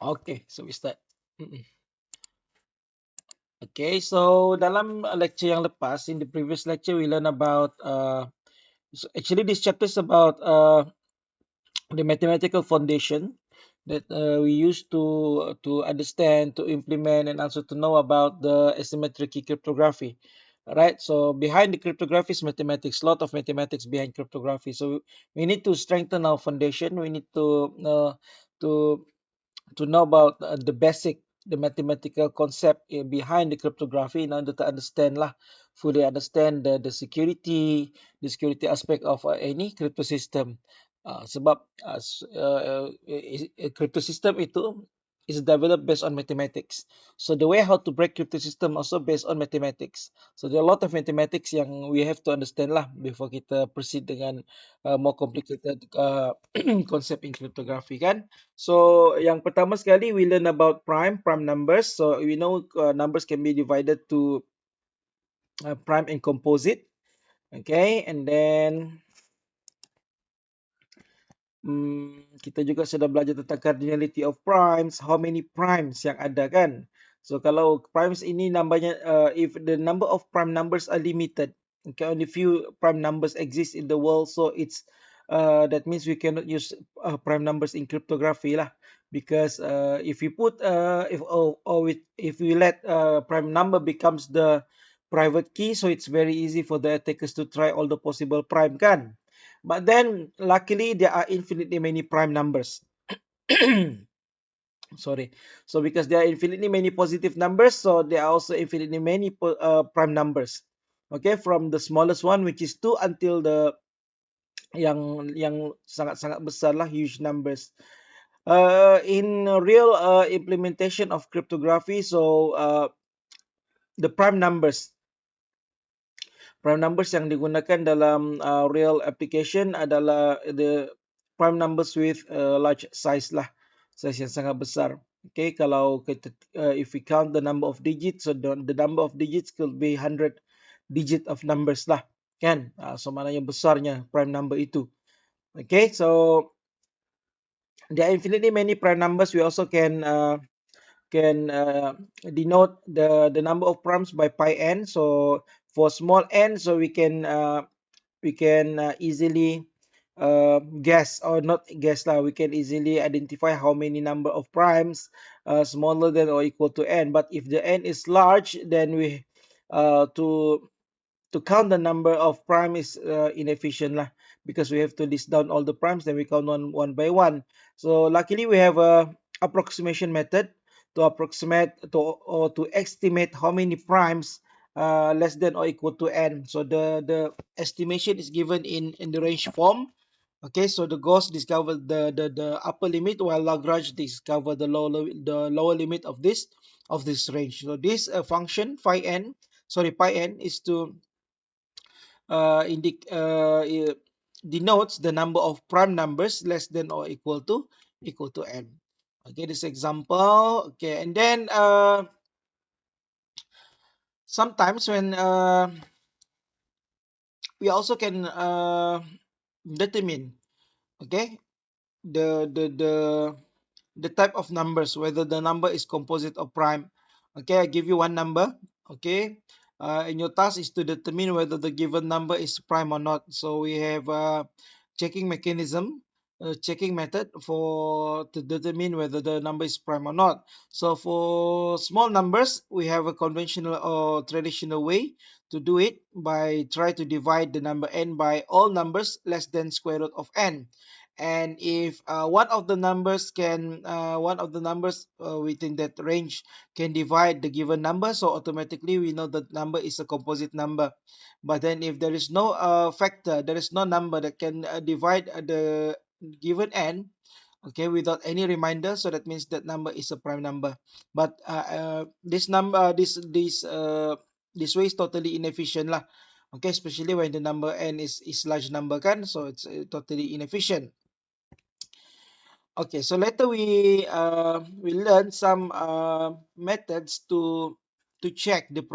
Okay, so we start. Mm-mm. Okay, so dalam lecture yang lepas, in the previous lecture, we learn about so actually this chapter is about the mathematical foundation that we use to understand, to implement, and also to know about the asymmetric key cryptography. Right, so behind the cryptography is mathematics, lot of mathematics behind cryptography. So we need to strengthen our foundation. We need to know about the basic, the mathematical concept behind the cryptography in order to understand lah, fully understand the security aspect of any crypto system. Sebab crypto system itu is developed based on mathematics. So the way how to break crypto system also based on mathematics. So there are a lot of mathematics yang we have to understand lah before kita proceed dengan more complicated concept in cryptography kan. So yang pertama sekali we learn about prime numbers. So we know numbers can be divided to prime and composite. Okay, and then kita juga sudah belajar tentang cardinality of primes, how many primes yang ada kan. So kalau primes ini namanya if the number of prime numbers are limited, okay, only few prime numbers exist in the world, so it's that means we cannot use prime numbers in cryptography lah, because if we put if we let prime number becomes the private key, so it's very easy for the attackers to try all the possible prime kan. But then, luckily, there are infinitely many prime numbers. Sorry. So because there are infinitely many positive numbers, so there are also infinitely many prime numbers. Okay, from the smallest one, which is 2, until the yang sangat-sangat besar lah, huge numbers. In real implementation of cryptography, so the prime numbers yang digunakan dalam real application adalah the prime numbers with large size lah, size yang sangat besar. Okay, kalau kita if we count the number of digits, so the number of digits could be 100 digit of numbers lah, kan? So maknanya besarnya prime number itu. Okay, so there are infinitely many prime numbers. We also can denote the number of primes by pi n. So for small n, so we can easily guess, or not guess lah, we can easily identify how many number of primes smaller than or equal to n. But if the n is large, then we to count the number of prime is inefficient lah, because we have to list down all the primes, then we count one by one. So luckily we have a approximation method to approximate or to estimate how many primes less than or equal to n. So the estimation is given in the range form. Okay, so the Gauss discover the upper limit, while Lagrange discover the lower limit of this range. So this function pi n is to denotes the number of prime numbers less than or equal to n. Okay, this example. Okay, and then sometimes when we also can determine, okay, the the type of numbers, whether the number is composite or prime. Okay, I give you one number. Okay, and your task is to determine whether the given number is prime or not. So we have a checking mechanism, checking method for to determine whether the number is prime or not. So for small numbers, we have a conventional or traditional way to do it by try to divide the number n by all numbers less than square root of n. And if one of the numbers within that range can divide the given number, so automatically we know that number is a composite number. But then if there is no factor, there is no number that can divide the given n, okay, without any reminder, so that means that number is a prime number. But this way is totally inefficient lah. Okay, especially when the number n is large number kan, so it's totally inefficient. Okay, so later we learn some methods to to check the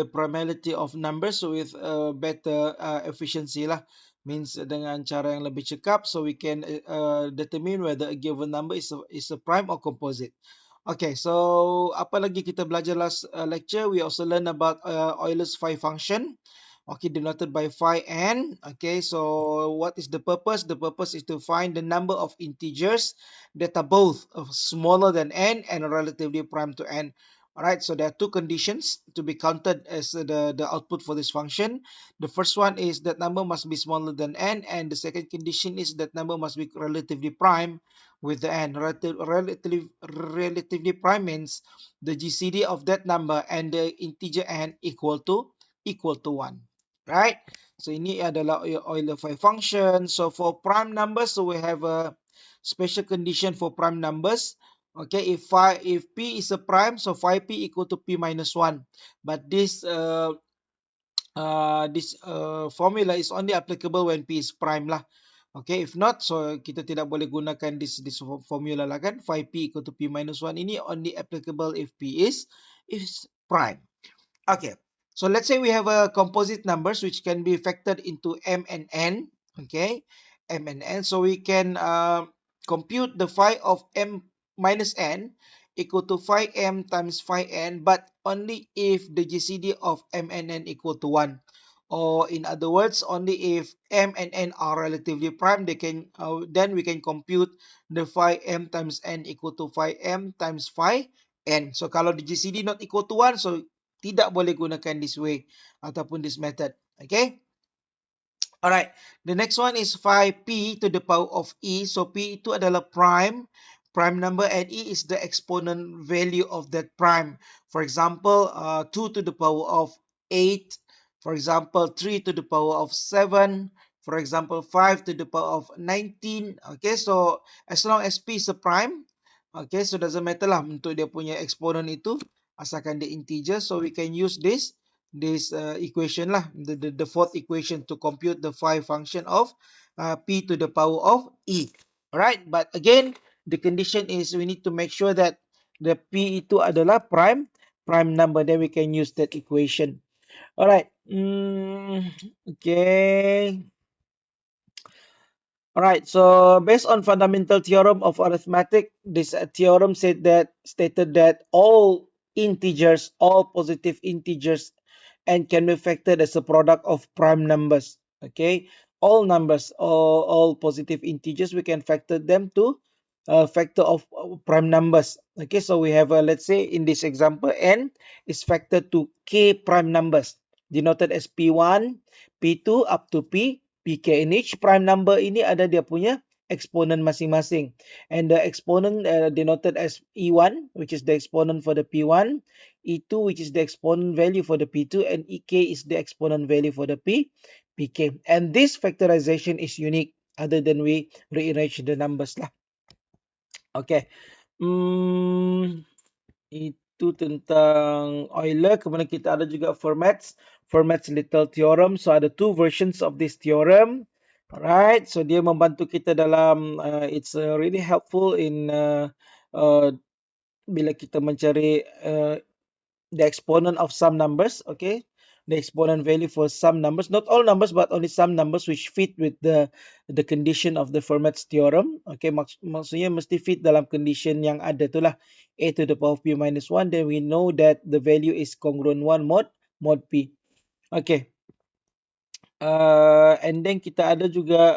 primality of numbers with better efficiency lah. Means dengan cara yang lebih cekap, so we can determine whether a given number is a prime or composite. Okay, so apa lagi kita belajar last lecture? We also learn about Euler's phi function. Okay, denoted by phi n. Okay, so what is the purpose? The purpose is to find the number of integers that are both smaller than n and relatively prime to n. Alright, so there are two conditions to be counted as the output for this function. The first one is that number must be smaller than n, and the second condition is that number must be relatively prime with the n. Relatively prime means the GCD of that number and the integer n equal to 1. Right? So ini adalah Euler phi function. So for prime numbers, so we have a special condition for prime numbers. Okay, if p is a prime, so phi p equal to p minus 1. But this formula is only applicable when p is prime lah. Okay, if not, so kita tidak boleh gunakan this formula lah kan. Phi p equal to p minus 1 ini only applicable if p is prime. Okay, so let's say we have a composite numbers which can be factored into m and n. Okay, m and n. So we can compute the phi of m minus n equal to phi m times phi n, but only if the GCD of m and n equal to 1. Or in other words, only if m and n are relatively prime, then we can compute the phi m times n equal to phi m times phi n. So kalau the GCD not equal to 1, so tidak boleh gunakan this way ataupun this method. Okay. Alright, the next one is phi p to the power of e. So p itu adalah prime number, and e is the exponent value of that prime. For example, 2 to the power of 8. For example, 3 to the power of 7. For example, 5 to the power of 19. Okay, so as long as p is a prime, okay, so doesn't matter lah untuk dia punya exponent itu, asalkan dia integer. So we can use this equation lah, the fourth equation to compute the phi function of p to the power of e. Alright, but again, the condition is we need to make sure that the p itu adalah prime number, then we can use that equation. Alright, okay. Alright, so based on fundamental theorem of arithmetic, this theorem stated that all integers, all positive integers, and can be factored as a product of prime numbers. Okay, all numbers, all positive integers, we can factor them to a factor of prime numbers. Okay, so we have let's say in this example, n is factored to k prime numbers denoted as p1, p2 up to pk. In each prime number ini ada dia punya exponent masing-masing, and the exponent denoted as e1, which is the exponent for the p1, e2, which is the exponent value for the p2, and ek is the exponent value for the pk. And this factorization is unique, other than we rearrange the numbers lah. Okay, itu tentang Euler. Kemudian kita ada juga Fermat's Little Theorem. So ada two versions of this theorem. Alright, so dia membantu kita dalam it's really helpful in bila kita mencari the exponent of some numbers. Okay, the exponent value for some numbers, not all numbers but only some numbers which fit with the condition of the Fermat's theorem. Okay, maksudnya mesti fit dalam condition yang ada tu lah, a to the power of p minus 1, then we know that the value is congruent 1 mod p. Okay, and then kita ada juga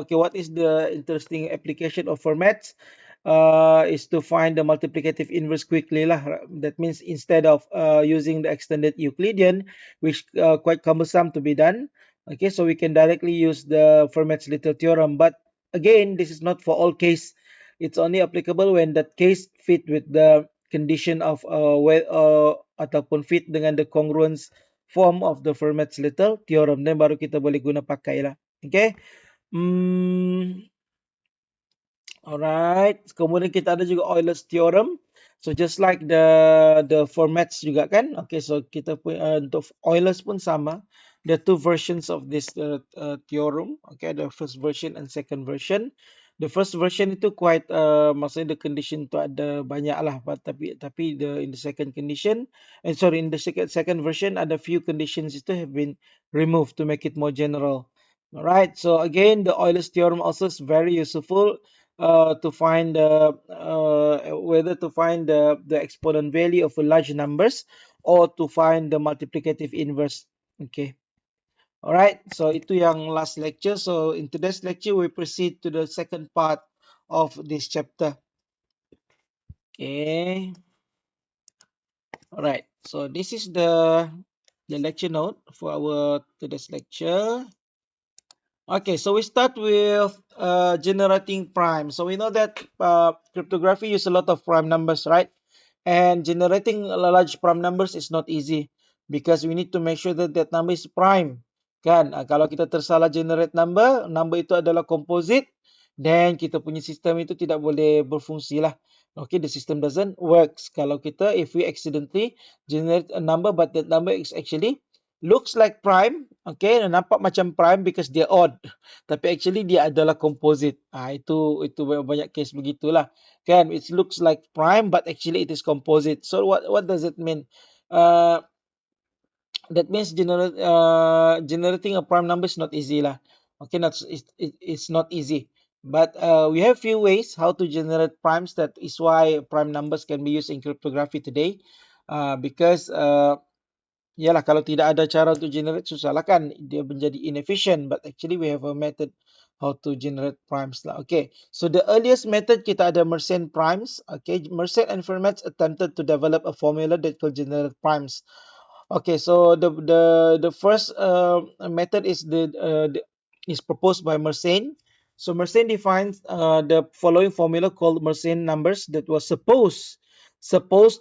okay, what is the interesting application of Fermat's is to find the multiplicative inverse quickly lah. That means instead of using the extended Euclidean, which quite cumbersome to be done, okay, so we can directly use the Fermat's Little Theorem. But again, this is not for all case. It's only applicable when that case fit with the condition of ataupun fit dengan the congruence form of the Fermat's Little Theorem, then baru kita boleh guna pakai lah. Okay. Alright. Kemudian kita ada juga Euler's Theorem. So just like the Fermat's juga kan. Okay, so kita untuk Euler's pun sama. There are two versions of this theorem. Okay, the first version and second version. the first version itu quite maksudnya the condition tu ada banyak lah, tapi in the second condition, and sorry, in the second version ada few conditions itu have been removed to make it more general. Alright, so again the Euler's theorem also is very useful to find whether to find the exponent value of a large numbers or to find the multiplicative inverse. Okay. Alright, so itu yang last lecture. So in today's lecture, we proceed to the second part of this chapter. Okay. Alright, so this is the lecture note for our today's lecture. Okay, so we start with generating prime. So we know that cryptography use a lot of prime numbers, right? And generating large prime numbers is not easy because we need to make sure that that number is prime. Kan? Kalau kita tersalah generate number, number itu adalah composite, then kita punya sistem itu tidak boleh berfungsi lah. Okay, the system doesn't works. Kalau kita, if we accidentally generate a number, but that number is actually looks like prime, okay, nampak macam prime because dia odd, tapi actually dia adalah composite. Itu banyak case begitulah. Kan, it looks like prime but actually it is composite. So what does it mean? Uh, that means generating a prime number is not easy lah. Okay, it's not easy. But we have few ways how to generate primes. That is why prime numbers can be used in cryptography today. Because yalah, kalau tidak ada cara untuk generate susah lah kan, dia menjadi inefficient. But actually we have a method how to generate primes lah. Okay, so the earliest method kita ada Mersenne primes. Okay, Mersenne and Fermat attempted to develop a formula that could generate primes. Okay, so the first method is proposed by Mersenne. So Mersenne defines the following formula called Mersenne numbers that was supposed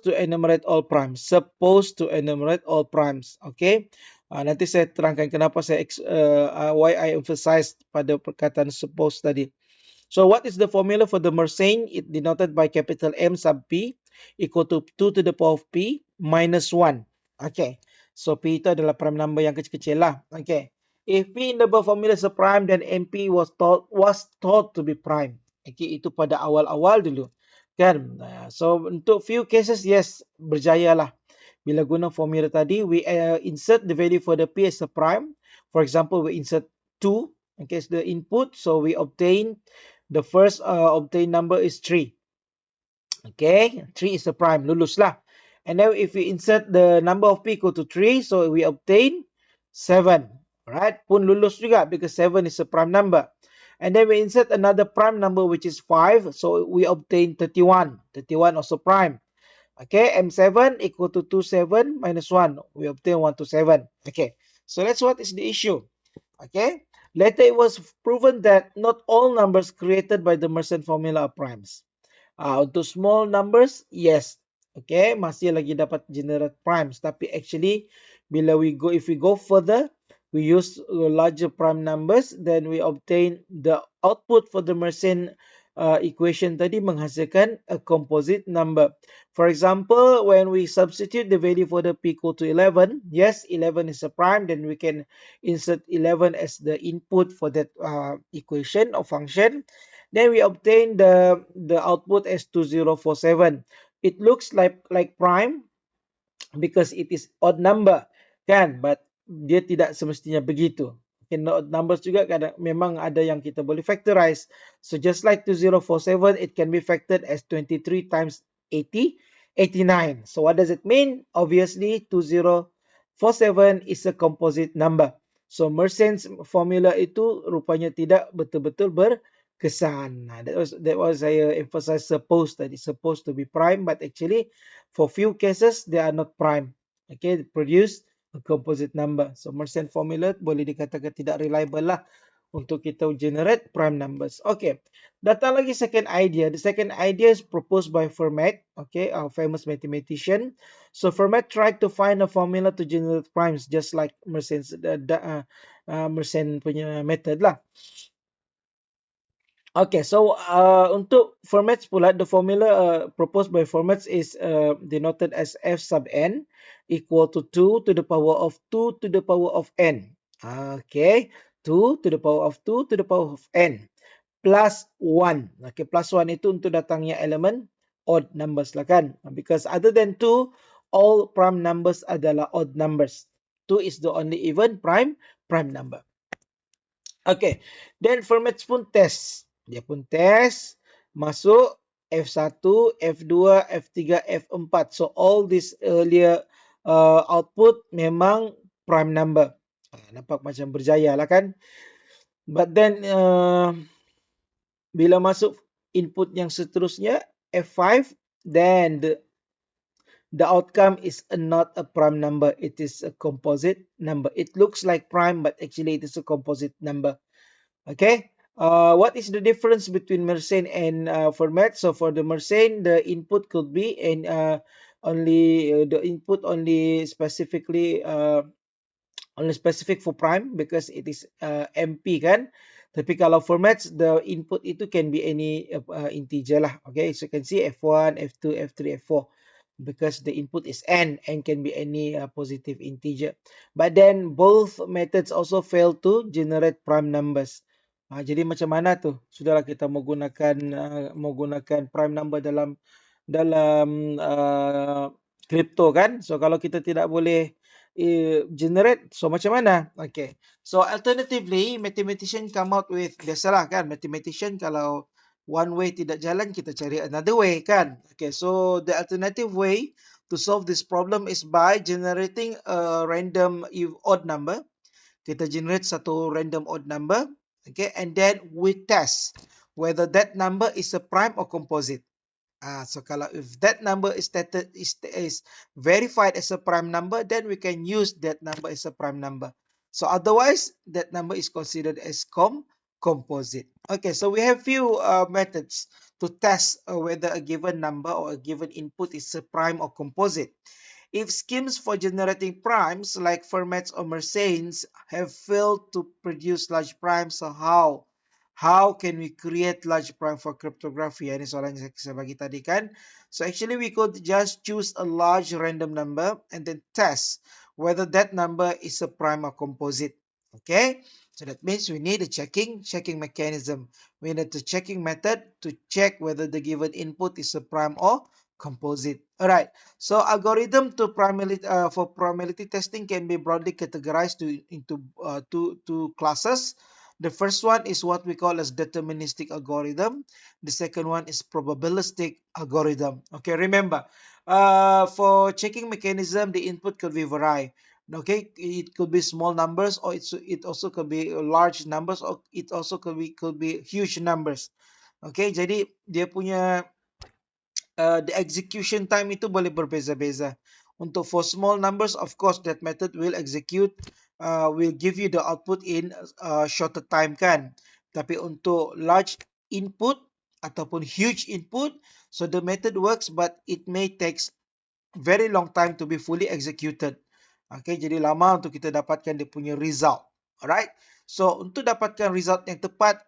to enumerate all primes. Supposed to enumerate all primes. Okay. Nanti saya terangkan kenapa why I emphasize pada perkataan supposed tadi. So what is the formula for the Mersenne? It denoted by capital M sub P equal to 2 to the power of P minus 1. Okay. So P itu adalah prime number yang kecil-kecil lah. Okay. If P in the above formula is a prime, then MP was thought to be prime. Okay, itu pada awal-awal dulu. Kan? So untuk few cases, yes, berjaya lah. Bila guna formula tadi, we insert the value for the P as a prime. For example, we insert 2 okay, as the input. So we obtain the first obtained number is 3. Okay, 3 is a prime, lulus lah. And then if we insert the number of P equal to 3, so we obtain 7. Right, pun lulus juga because 7 is a prime number. And then we insert another prime number which is 5, so we obtain 31. 31 also prime. Okay, M7 equal to 27 minus 1. We obtain 127. Okay, so that's what is the issue. Okay, later it was proven that not all numbers created by the Mersenne formula are primes. Untuk small numbers, yes. Okay, masih lagi dapat generate primes. Tapi actually, if we go further, we use larger prime numbers, then we obtain the output for the Mersenne equation tadi menghasilkan a composite number. For example, when we substitute the value for the P equal to 11, yes, 11 is a prime, then we can insert 11 as the input for that equation or function. Then we obtain the output as 2047. It looks like prime because it is odd number, kan? But dia tidak semestinya begitu. Okay, odd numbers juga kadang memang ada yang kita boleh factorize. So just like 2047, it can be factored as 23 times 80, 89. So what does it mean? Obviously, 2047 is a composite number. So Mersenne's formula itu rupanya tidak betul-betul berkesan. Nah, that was saya emphasize supposed tadi, supposed to be prime, but actually for few cases they are not prime. Okay, produce a composite number. So Mersenne formula boleh dikatakan tidak reliable lah untuk kita generate prime numbers. Okay, datang lagi second idea. The second idea is proposed by Fermat, okay, a famous mathematician. So Fermat tried to find a formula to generate primes just like Mersenne's Mersenne punya method lah. Okay, so untuk Fermat's pula, the formula proposed by Fermat's is denoted as f sub n equal to 2 to the power of 2 to the power of n. Okay, 2 to the power of 2 to the power of n. plus 1. Okay, plus 1 itu untuk datangnya elemen odd numbers lah kan. Because other than 2, all prime numbers adalah odd numbers. 2 is the only even prime number. Okay, then formats pun test. Dia pun test, masuk F1, F2, F3, F4. So all this earlier output memang prime number. Nampak macam berjaya lah kan. But then bila masuk input yang seterusnya F5, then the outcome is not a prime number, it is a composite number. It looks like prime, but actually it is a composite number. Okay, what is the difference between Mersenne and format? So for the Mersenne, the input could be and the input only specifically only specific for prime because it is MP kan. Tapi kalau formats, the input itu can be any integer lah. Okay, so you can see F1, F2, F3, F4 because the input is n can be any positive integer. But then both methods also fail to generate prime numbers. Jadi macam mana tu? Sudahlah kita menggunakan prime number dalam crypto kan. So kalau kita tidak boleh generate, so macam mana? Okay. So alternatively, mathematician come out with, biasalah kan, mathematician kalau one way tidak jalan, kita cari another way kan. Okay, so the alternative way to solve this problem is by generating a random odd number. Kita generate satu random odd number, okay, and then we test whether that number is a prime or composite. So kalau if that number is verified as a prime number, then we can use that number as a prime number. So otherwise, that number is considered as composite. Okay, so we have few methods to test whether a given number or a given input is a prime or composite. If schemes for generating primes like Fermats or Mersanes have failed to produce large primes, so how can we create large prime for cryptography? Ini soalan yang saya bagi tadi kan. So actually we could just choose a large random number and then test whether that number is a prime or composite. Okay, so that means we need a checking mechanism. We need a checking method to check whether the given input is a prime or composite. All right. So algorithm to for primality testing can be broadly categorized into two classes. The first one is what we call as deterministic algorithm. The second one is probabilistic algorithm. Okay, remember, for checking mechanism, the input could be vary. Okay, it could be small numbers, or it also could be large numbers, or it also could be huge numbers. Okay, jadi dia punya the execution time itu boleh berbeza-beza. Untuk for small numbers, of course, that method will give you the output in shorter time kan. Tapi untuk large input ataupun huge input, so the method works but it may takes very long time to be fully executed. Okay, jadi lama untuk kita dapatkan dia punya result. Alright, so untuk dapatkan result yang tepat,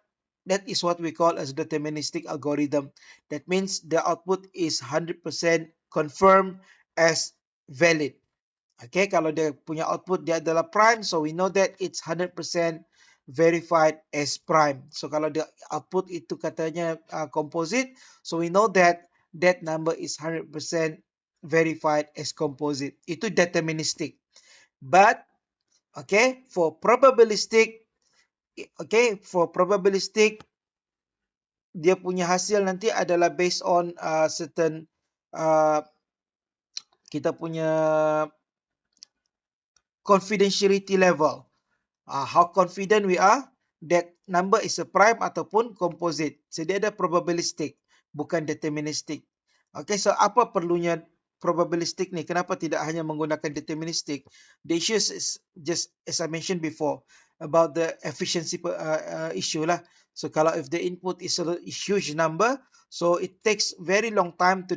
that is what we call as deterministic algorithm. That means the output is 100% confirmed as valid. Okay, kalau dia punya output dia adalah prime, so we know that it's 100% verified as prime. So kalau dia output itu katanya composite, so we know that that number is 100% verified as composite. Itu deterministic. But okay, for probabilistic, dia punya hasil nanti adalah based on certain kita punya confidentiality level. How confident we are that number is a prime ataupun composite. So dia ada probabilistic, bukan deterministic. Okay, so apa perlunya probabilistic ni? Kenapa tidak hanya menggunakan deterministic? The issue is just as I mentioned before about the efficiency issue lah. So kalau if the input is a huge number, so it takes very long time to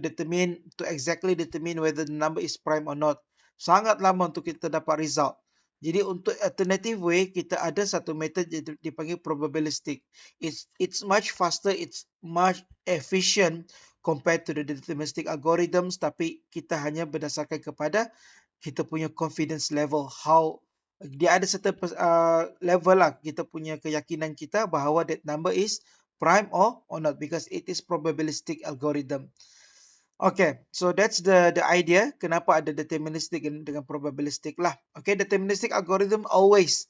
exactly determine whether the number is prime or not. Sangat lama untuk kita dapat result. Jadi untuk alternative way, kita ada satu method yang dipanggil probabilistic. It's much faster, it's much efficient compared to the deterministic algorithms, tapi kita hanya berdasarkan kepada kita punya confidence level. Dia ada certain level lah kita punya keyakinan kita bahawa that number is prime or not, because it is probabilistic algorithm. Okay, so that's the idea kenapa ada deterministic dengan probabilistic lah. Okay, deterministic algorithm always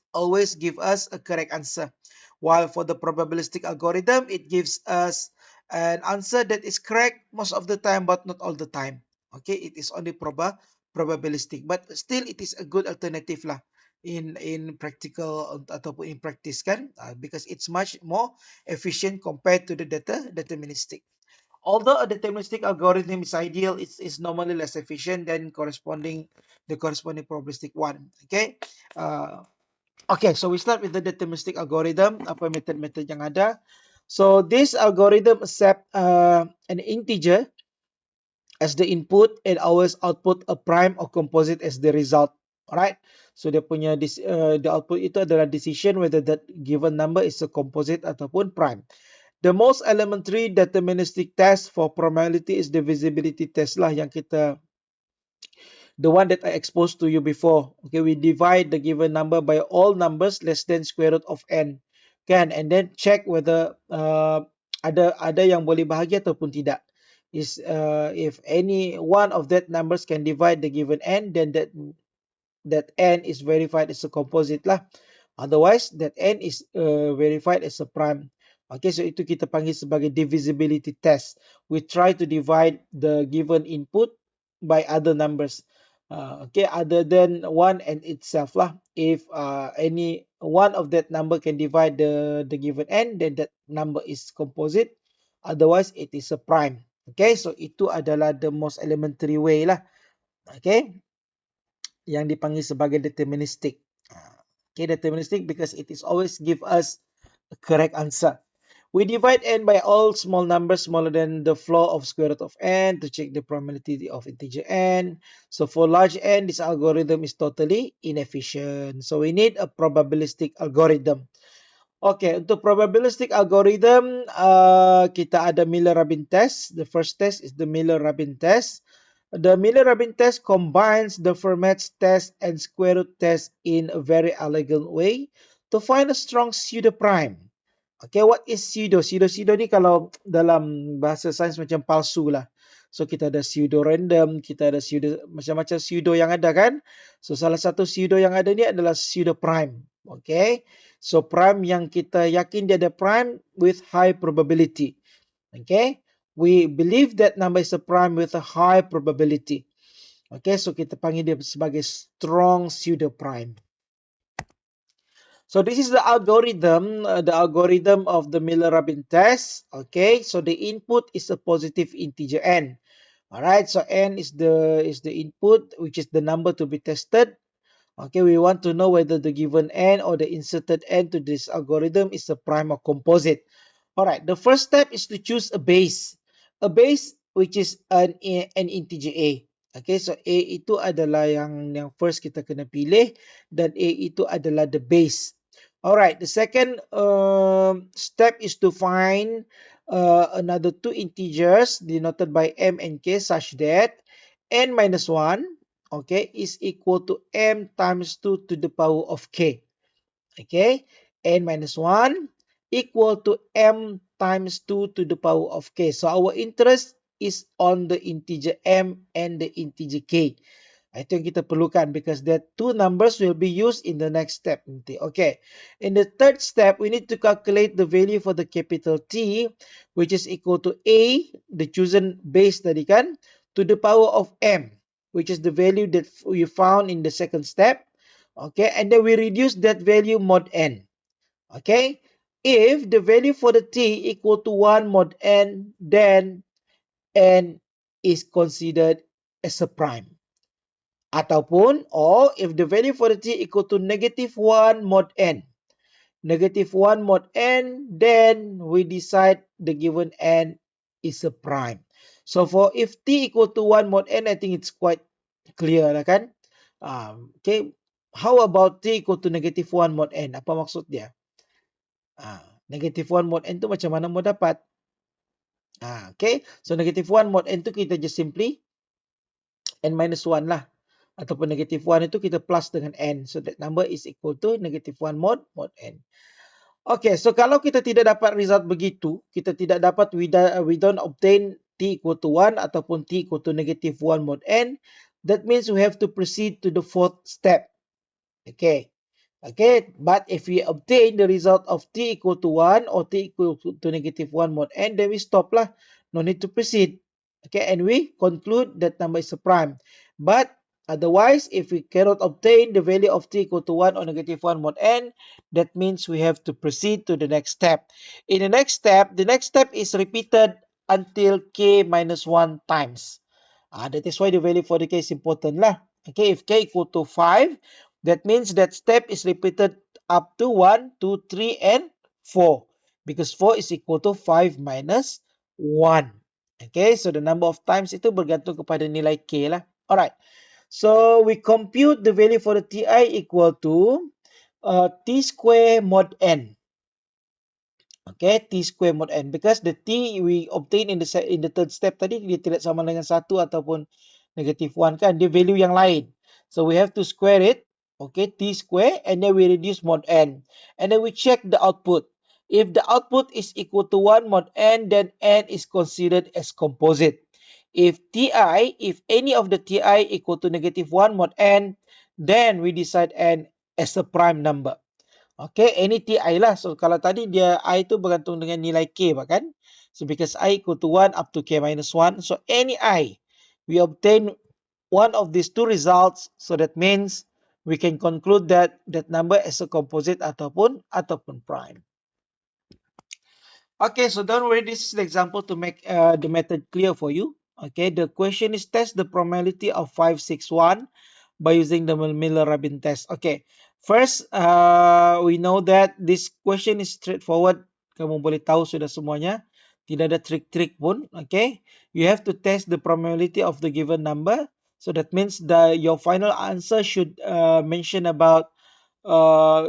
give us a correct answer, while for the probabilistic algorithm it gives us an answer that is correct most of the time but not all the time. Okay, it is only probabilistic, but still it is a good alternative lah in practical ataupun in practice kan, because it's much more efficient compared to the deterministic. Although a deterministic algorithm is ideal, it's normally less efficient than the corresponding probabilistic one. Okay. Okay, so we start with the deterministic algorithm. Apa method-method yang ada? So this algorithm accept an integer as the input and always output a prime or composite as the result. Alright. So dia punya the output itu adalah decision whether that given number is a composite ataupun prime. The most elementary deterministic test for probability is divisibility test lah yang the one that I exposed to you before. Okay, we divide the given number by all numbers less than square root of n, kan? And then check whether ada yang boleh bahagi ataupun tidak. Is if any one of that numbers can divide the given n, then that n is verified as a composite lah. Otherwise, that n is verified as a prime. Okay, so itu kita panggil sebagai divisibility test. We try to divide the given input by other numbers. Okay, other than one and itself lah. If any one of that number can divide the given n, then that number is composite. Otherwise, it is a prime. Okay, so itu adalah the most elementary way lah. Okay, yang dipanggil sebagai deterministic. Okay, deterministic because it is always give us a correct answer. We divide n by all small numbers smaller than the floor of square root of n to check the probability of integer n. So for large n, this algorithm is totally inefficient. So we need a probabilistic algorithm. Okay, untuk probabilistic algorithm, kita ada Miller-Rabin test. The first test is the Miller-Rabin test. The Miller-Rabin test combines the Fermat's test and square root test in a very elegant way to find a strong pseudo-prime. Okay, what is pseudo? Pseudo ni kalau dalam bahasa sains macam palsu lah. So kita ada pseudo random, kita ada pseudo macam-macam pseudo yang ada kan. So salah satu pseudo yang ada ni adalah pseudo prime. Okay, so prime yang kita yakin dia ada prime with high probability. Okay, we believe that number is a prime with a high probability. Okay, so kita panggil dia sebagai strong pseudo prime. So this is the algorithm of the Miller-Rabin test. Okay, so the input is a positive integer n. All right, so n is the input, which is the number to be tested. Okay, we want to know whether the given n or the inserted n to this algorithm is a prime or composite. All right, the first step is to choose a base which is an integer a. Okay, so a itu adalah yang first kita kena pilih, dan a itu adalah the base. Alright, the second step is to find another two integers denoted by m and k such that n minus 1, okay, is equal to m times 2 to the power of k. Okay, n minus 1 equal to m times 2 to the power of k. So our interest is on the integer m and the integer k. Itu yang kita perlukan because that two numbers will be used in the next step nanti. Okay. In the third step, we need to calculate the value for the capital T, which is equal to A, the chosen base tadi kan, to the power of M, which is the value that we found in the second step. Okay. And then we reduce that value mod N. Okay. If the value for the T equal to 1 mod N, then N is considered as a prime. Ataupun, or if the value for the t equal to negative 1 mod n. Negative 1 mod n, then we decide the given n is a prime. So for if t equal to 1 mod n, I think it's quite clear lah kan. Okay, how about t equal to negative 1 mod n? Apa maksud dia? Negative 1 mod n tu macam mana mau dapat? Okay, so negative 1 mod n tu kita just simply n minus 1 lah. Ataupun negative 1 itu kita plus dengan n. So that number is equal to negative 1 mod n. Okay, so kalau kita tidak dapat result begitu, kita tidak dapat, we don't obtain t equal to 1 ataupun t equal to negative 1 mod n, that means we have to proceed to the fourth step. Okay. Okay, but if we obtain the result of t equal to 1 or t equal to negative 1 mod n, then we stop lah. No need to proceed. Okay, and we conclude that number is a prime. But otherwise, if we cannot obtain the value of t equal to 1 or negative 1 mod n, that means we have to proceed to the next step. In the next step is repeated until k minus 1 times. That is why the value for the k is important lah. Okay, if k equal to 5, that means that step is repeated up to 1, 2, 3, and 4. Because 4 is equal to 5 minus 1. Okay, so the number of times itu bergantung kepada nilai k lah. Alright, so we compute the value for the ti equal to t square mod n. Okay, t square mod n. Because the t we obtain in the third step tadi, dia tidak sama dengan 1 ataupun negative 1 kan. Dia value yang lain. So we have to square it. Okay, t square. And then we reduce mod n. And then we check the output. If the output is equal to 1 mod n, then n is considered as composite. If any of the ti equal to negative 1 mod n, then we decide n as a prime number. Okay, any ti lah. So kalau tadi dia I tu bergantung dengan nilai k kan. So because I equal to 1 up to k minus 1. So any I, we obtain one of these two results. So that means we can conclude that that number is a composite ataupun prime. Okay, so don't worry, this is the example to make the method clear for you. Okay, the question is test the probability of 561 by using the Miller-Rabin test. Okay, first we know that this question is straightforward. Kamu boleh tahu sudah semuanya. Tidak ada trik-trik pun. Okay, you have to test the probability of the given number. So that means your final answer should mention about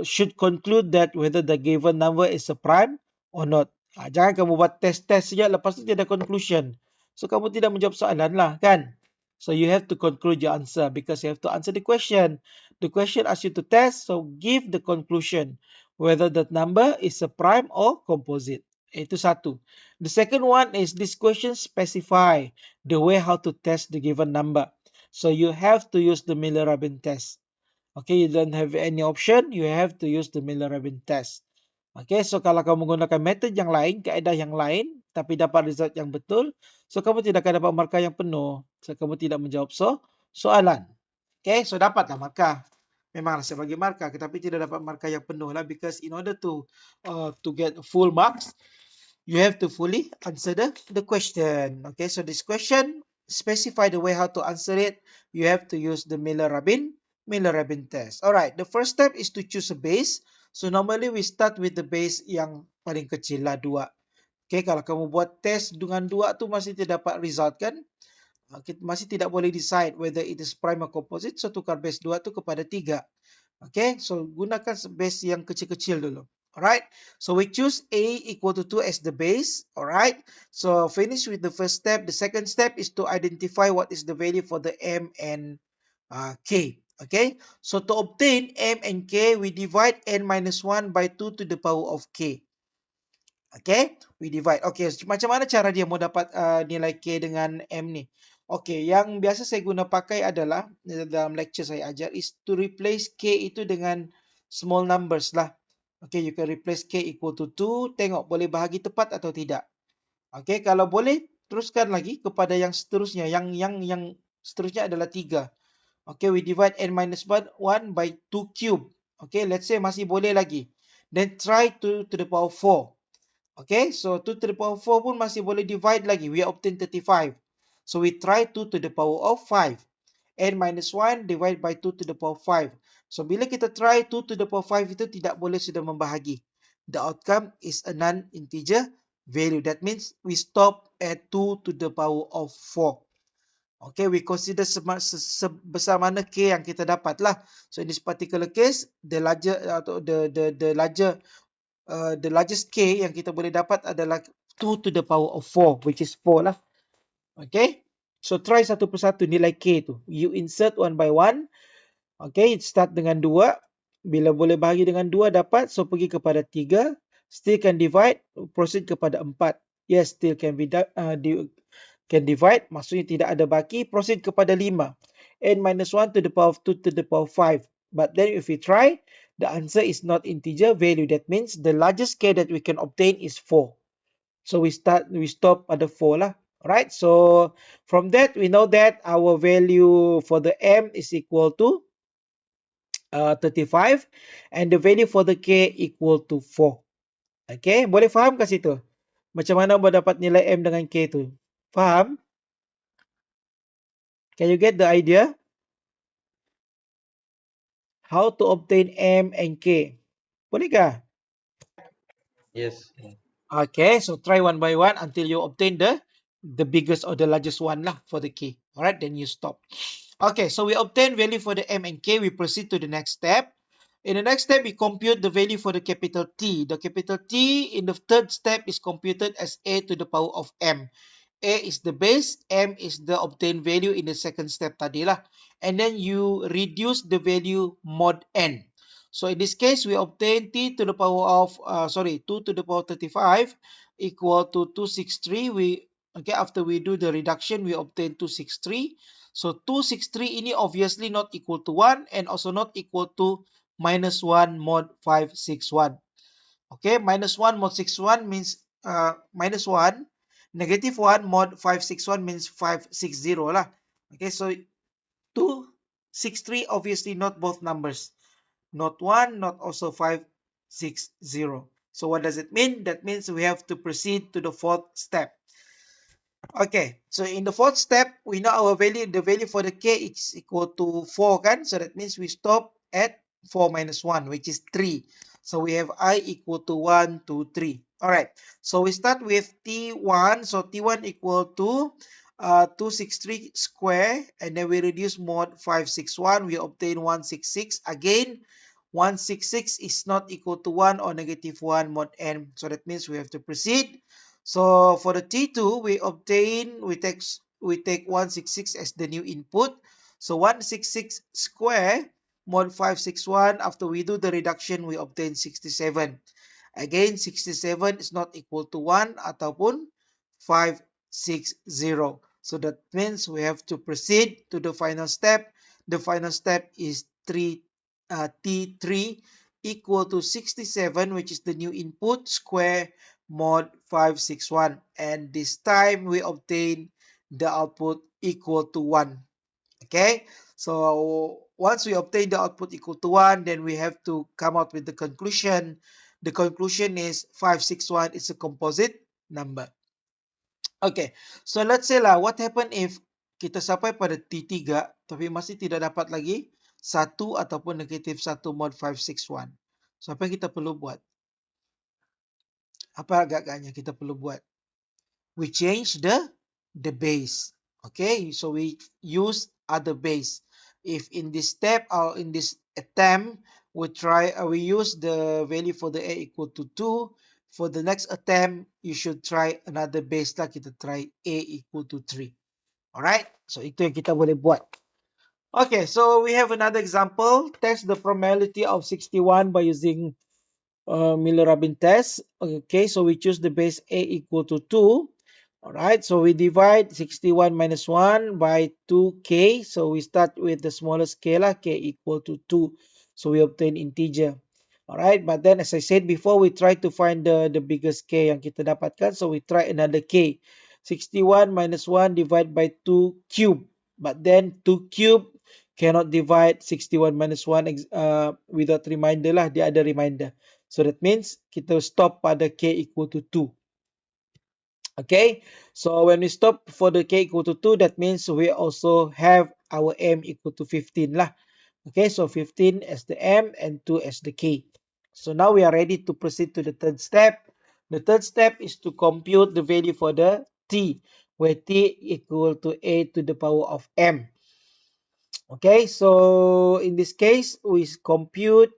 should conclude that whether the given number is a prime or not. Jangan kamu buat test-test saja, lepas tu tidak ada conclusion. So, kamu tidak menjawab soalan lah, kan? So, you have to conclude your answer because you have to answer the question. The question asks you to test, so give the conclusion whether that number is a prime or composite. Itu satu. The second one is this question specify the way how to test the given number. So, you have to use the Miller-Rabin test. Okay, you don't have any option, you have to use the Miller-Rabin test. Okay, so kalau kamu menggunakan method yang lain, kaedah yang lain, tapi dapat result yang betul, so kamu tidak akan dapat markah yang penuh. So, kamu tidak menjawab soalan. Okay, so dapatlah markah. Memanglah saya bagi markah, tetapi tidak dapat markah yang penuh lah, because in order to get full marks, you have to fully answer the question. Okay, so this question, specify the way how to answer it. You have to use the Miller-Rabin test. Alright, the first step is to choose a base. So normally we start with the base yang paling kecil lah, 2. Okay, kalau kamu buat test dengan 2 tu masih tidak dapat result kan? Masih tidak boleh decide whether it is prime or composite. So tukar base 2 tu kepada 3. Okay, so gunakan base yang kecil-kecil dulu. Alright, so we choose A equal to 2 as the base. Alright, so finish with the first step. The second step is to identify what is the value for the M and K. Okay, so to obtain M and K, we divide N minus 1 by 2 to the power of K. Okay, we divide. Okay, macam mana cara dia mau dapat nilai K dengan M ni? Okay, yang biasa saya guna pakai adalah dalam lecture saya ajar is to replace K itu dengan small numbers lah. Okay, you can replace K equal to 2. Tengok boleh bahagi tepat atau tidak. Okay, kalau boleh, teruskan lagi kepada yang seterusnya. Yang seterusnya adalah 3. Okay, we divide N minus 1 by 2 cube. Okay, let's say masih boleh lagi. Then try 2 to the power 4. Okay, so 2 to the power 4 pun masih boleh divide lagi. We obtain 35. So we try 2 to the power of 5. N minus 1 divide by 2 to the power 5. So bila kita try 2 to the power 5 itu tidak boleh sudah membahagi. The outcome is a non-integer value. That means we stop at 2 to the power of 4. Okay, we consider sebesar mana K yang kita dapat lah. So in this particular case, the largest K yang kita boleh dapat adalah 2 to the power of 4, which is 4 lah. Okay, so try satu persatu nilai K tu. You insert one by one. Okay, start dengan 2. Bila boleh bahagi dengan 2 dapat, so pergi kepada 3. Still can divide, proceed kepada 4. Yes, still can be can divide, maksudnya tidak ada baki, proceed kepada 5. N minus 1 to the power of 2 to the power of 5. But then if we try, the answer is not integer value. That means the largest k that we can obtain is 4. So we stop at the 4 lah. Alright, so from that we know that our value for the m is equal to 35 and the value for the k equal to 4. Okay, boleh faham ke situ? Macam mana buat dapat nilai m dengan k tu? Faham? Can you get the idea? How to obtain m and k? Boleh kah? Yes. Okay, so try one by one until you obtain the biggest or the largest one lah for the k. Alright, then you stop. Okay, so we obtain value for the m and k. We proceed to the next step. In the next step, we compute the value for the capital T. The capital T in the third step is computed as a to the power of m. A is the base, M is the obtained value in the second step tadi lah. And then you reduce the value mod N. So in this case, we obtain T to the power of, 2 to the power 35 equal to 263. After we do the reduction, we obtain 263. So 263 ini obviously not equal to 1 and also not equal to minus 1 mod 561. Okay, minus 1 mod 61 means minus 1. Negative 1 mod 561 means 560 lah. Okay, so 263 obviously not both numbers. Not 1, not also 560. So what does it mean? That means we have to proceed to the fourth step. Okay, so in the fourth step, we know our value, the value for the k is equal to 4 kan? So that means we stop at 4 minus 1, which is 3. So we have I equal to 1, 2, 3. Alright, so we start with T1. So T1 equal to 263 square, and then we reduce mod 561. We obtain 166. Again, 166 is not equal to 1 or negative 1 mod n. So that means we have to proceed. So for the T2, we take 166 as the new input. So 166 square mod 561. After we do the reduction, we obtain 67. Again, 67 is not equal to 1 ataupun 560. So that means we have to proceed to the final step. The final step is T3 equal to 67, which is the new input, square mod 561. And this time we obtain the output equal to 1. Okay, so once we obtain the output equal to 1, then we have to come out with the conclusion. The conclusion is 561 is a composite number. Okay, so let's say lah, what happen if kita sampai pada T3 tapi masih tidak dapat lagi 1 ataupun negatif 1 mod 561. So apa yang kita perlu buat? Apa agak-agaknya kita perlu buat? We change the base. Okay, so we use other base. If in this step or in this attempt we use the value for the a equal to 2, for the next attempt you should try another base lah, kita try a equal to 3. Alright, so itu yang kita boleh buat. Okay, so we have another example. Test the probability of 61 by using Miller-Rabin test. Okay, so we choose the base a equal to 2. Alright, so we divide 61 minus 1 by 2k. So we start with the smallest k lah, k equal to 2. So we obtain integer. Alright, but then as I said before, we try to find the biggest k yang kita dapatkan. So we try another k. 61 minus 1 divided by 2 cube. But then 2 cube cannot divide 61 minus 1 without reminder lah. Dia ada reminder. So that means kita stop pada k equal to 2. Okay, so when we stop for the k equal to 2, that means we also have our m equal to 15 lah. Okay, so 15 as the m and 2 as the k. So now we are ready to proceed to the third step. The third step is to compute the value for the t, where t equal to a to the power of m. Okay, so in this case, we compute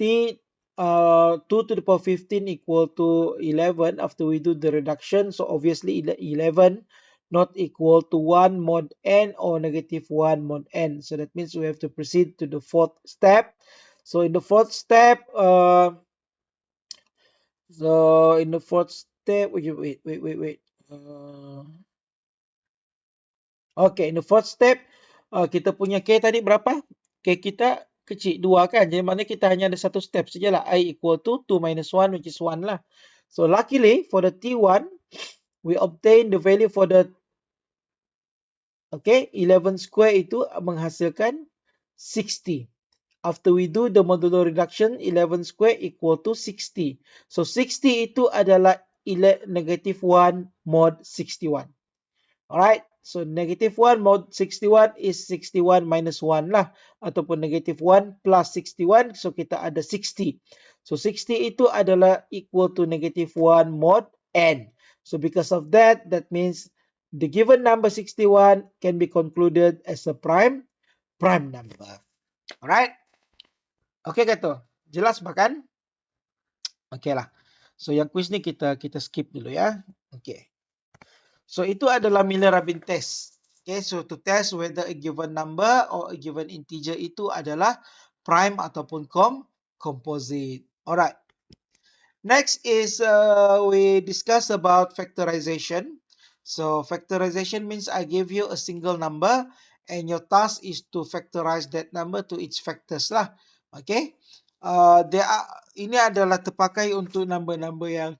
t 2 to the power 15 equal to 11 after we do the reduction. So obviously 11 not equal to 1 mod n or negative 1 mod n. So that means we have to proceed to the fourth step. So in the fourth step, So in the fourth step, wait. Okay, in the fourth step, kita punya K tadi berapa? K kita kecil, 2 kan? Jadi mana kita hanya ada satu step sajalah. I equal to 2 minus 1, which is 1 lah. So luckily, for the T1, we obtain the value for the, okay, 11 square itu menghasilkan 60. After we do the modular reduction, 11 square equal to 60. So 60 itu adalah negative 1 mod 61. Alright, so negative 1 mod 61 is 61 minus 1 lah. Ataupun negative 1 plus 61, so kita ada 60. So 60 itu adalah equal to negative 1 mod n. So because of that, that means the given number 61 can be concluded as a prime number. Alright, okay kata? Jelas bahkan? Okay lah. So yang quiz ni kita skip dulu ya. Okay. So itu adalah Miller-Rabin test. Okay, so to test whether a given number or a given integer itu adalah prime ataupun composite. Alright. Next is we discuss about factorization. So factorization means I give you a single number and your task is to factorize that number to its factors lah. Okay. Ini adalah terpakai untuk number-number yang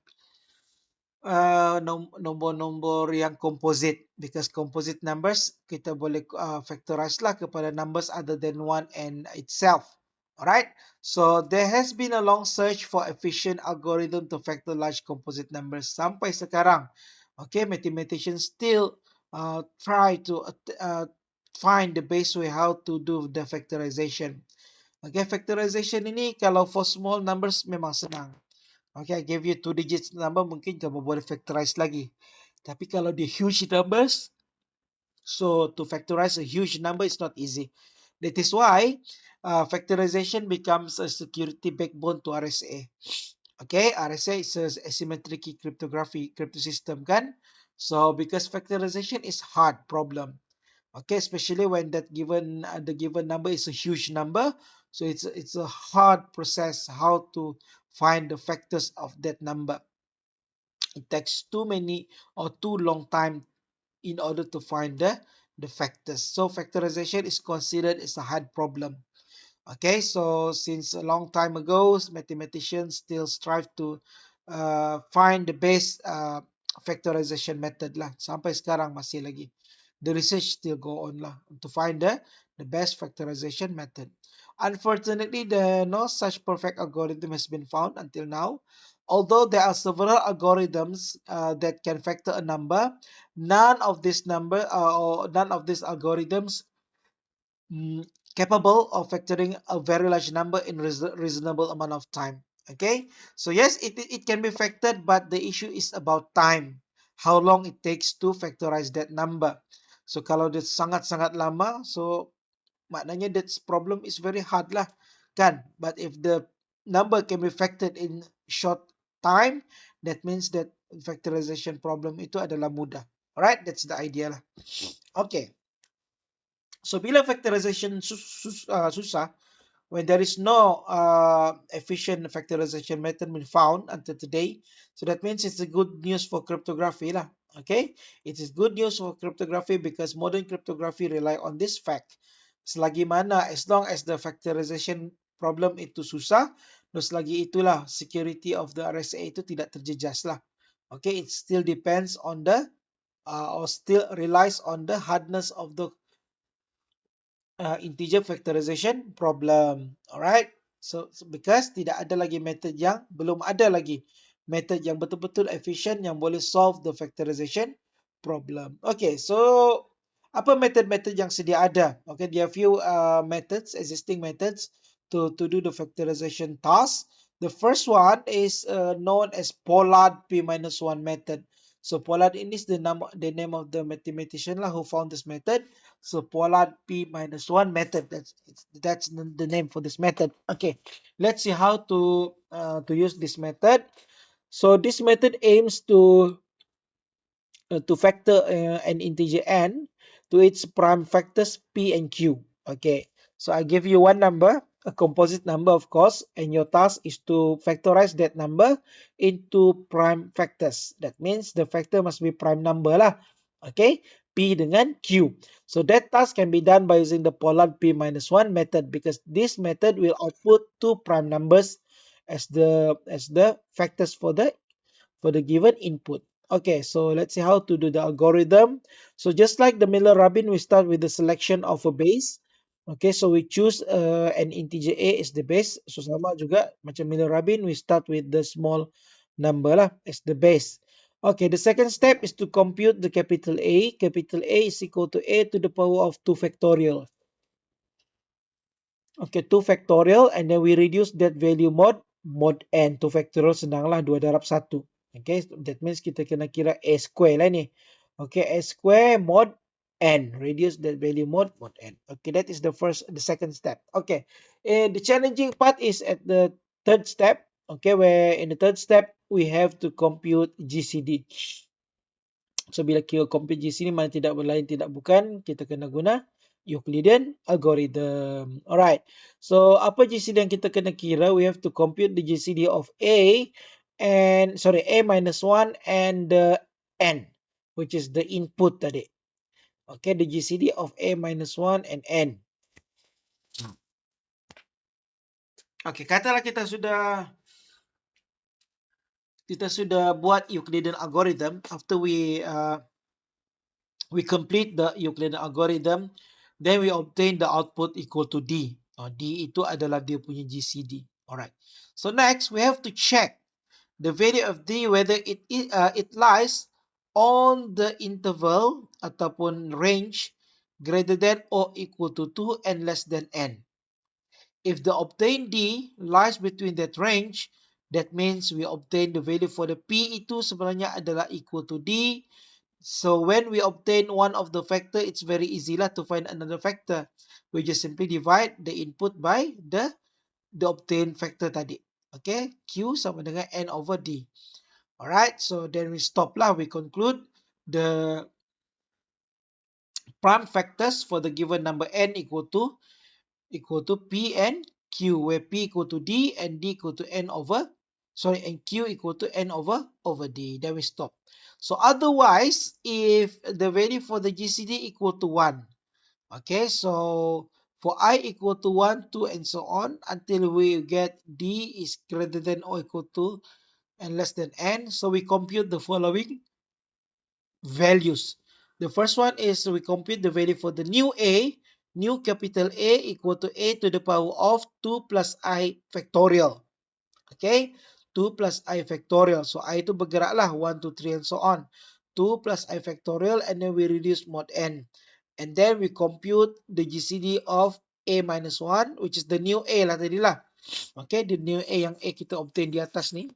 nombor-nombor yang composite, because composite numbers kita boleh factorize lah kepada numbers other than 1 and itself. Alright, so there has been a long search for efficient algorithm to factor large composite numbers sampai sekarang. Okay, mathematicians still try to find the best way how to do the factorization. Okay, factorization ini kalau for small numbers memang senang. Okay, I gave you 2 digits number, mungkin kamu boleh factorize lagi. Tapi kalau di huge numbers, so to factorize a huge number is not easy. That is why factorization becomes a security backbone to RSA. Okay, RSA is a asymmetric cryptography crypto system kan. So because factorization is hard problem. Okay, especially when that given the given number is a huge number, so it's a hard process how to find the factors of that number. It takes too many or too long time in order to find the factors. So factorization is considered as a hard problem. Okay, so since a long time ago, mathematicians still strive to find the best factorization method lah. Sampai sekarang masih lagi. The research still go on lah to find the best factorization method. Unfortunately, no such perfect algorithm has been found until now. Although there are several algorithms that can factor a number, none of these algorithms capable of factoring a very large number in reasonable amount of time. Okay, so yes, it can be factored, but the issue is about time, how long it takes to factorize that number. So kalau dia sangat-sangat lama, so maknanya that problem is very hard lah kan. But if the number can be factored in short time, that means that factorization problem itu adalah mudah. Alright, that's the idea lah. Okay, so bila factorization susah, when there is no efficient factorization method been found until today, so that means it's a good news for cryptography lah. Okay, it is good news for cryptography because modern cryptography rely on this fact. Selagi mana, as long as the factorization problem itu susah, selagi itulah security of the RSA itu tidak terjejas lah. Okay, it still depends on the or still relies on the hardness of the integer factorization problem. Alright, so because tidak ada lagi method yang belum ada lagi method yang betul-betul efficient yang boleh solve the factorization problem. Okay, so apa method-method yang sedia ada? Okay, there are few methods, existing methods to do the factorization task. The first one is known as Pollard P minus 1 method. So Pollard ini is the name of the mathematician lah who found this method. So Pollard P minus 1 method. That's the name for this method. Okay, let's see how to use this method. So this method aims to factor an integer n to its prime factors p and q. Okay, so I give you one number. a composite number, of course, and your task is to factorize that number into prime factors. That means the factor must be prime number lah. Okay, P dengan Q. So that task can be done by using the Pollard P minus 1 method, because this method will output two prime numbers as the factors for the given input. Okay, so let's see how to do the algorithm. So just like the Miller-Rabin, we start with the selection of a base. Okay, so we choose an integer a as the base. So sama juga macam Miller-Rabin, we start with the small number lah as the base. Okay, the second step is to compute the capital A. Capital A is equal to a to the power of 2 factorial. Okay, 2 factorial, and then we reduce that value mod n. 2 factorial senang lah, 2 darab 1. Okay, that means kita kena kira a square lah ni. Okay, a square mod n. Reduce that value mod n. Okay, that is the second step. Okay, the challenging part is at the third step. Okay, where in the third step, we have to compute GCD. So bila kira compute GCD mana tidak berlain tidak bukan, kita kena guna Euclidean algorithm. Alright. So apa GCD yang kita kena kira? We have to compute the GCD of A minus 1 and the N, which is the input tadi. Okay, the GCD of A minus 1 and N. Okay, katalah kita sudah buat Euclidean algorithm. After we complete the Euclidean algorithm, then we obtain the output equal to D. D itu adalah dia punya GCD. Alright. So next, we have to check the value of D, whether it lies on the interval ataupun range greater than or equal to 2 and less than n. If the obtained D lies between that range, that means we obtain the value for the P itu sebenarnya adalah equal to D. So when we obtain one of the factor, it's very easy lah to find another factor. We just simply divide the input by the obtained factor tadi. Okay, Q sama dengan N over D. Alright, so then we stop lah. We conclude the prime factors for the given number N equal to P and Q, where P equal to D and D equal to N over, and Q equal to N over D. Then we stop. So otherwise, if the value for the GCD equal to 1, okay, so for I equal to 1, 2, and so on, until we get D is greater than or equal to and less than N, so we compute the following values. The first one is we compute the value for the new capital A equal to a to the power of 2 plus I factorial. Okay, 2 plus I factorial. So I itu bergeraklah 1, 2, 3 and so on. 2 plus I factorial, and then we reduce mod n. And then we compute the GCD of A minus 1, which is the new A lah tadi lah. Okay, the new A yang A kita obtain di atas ni.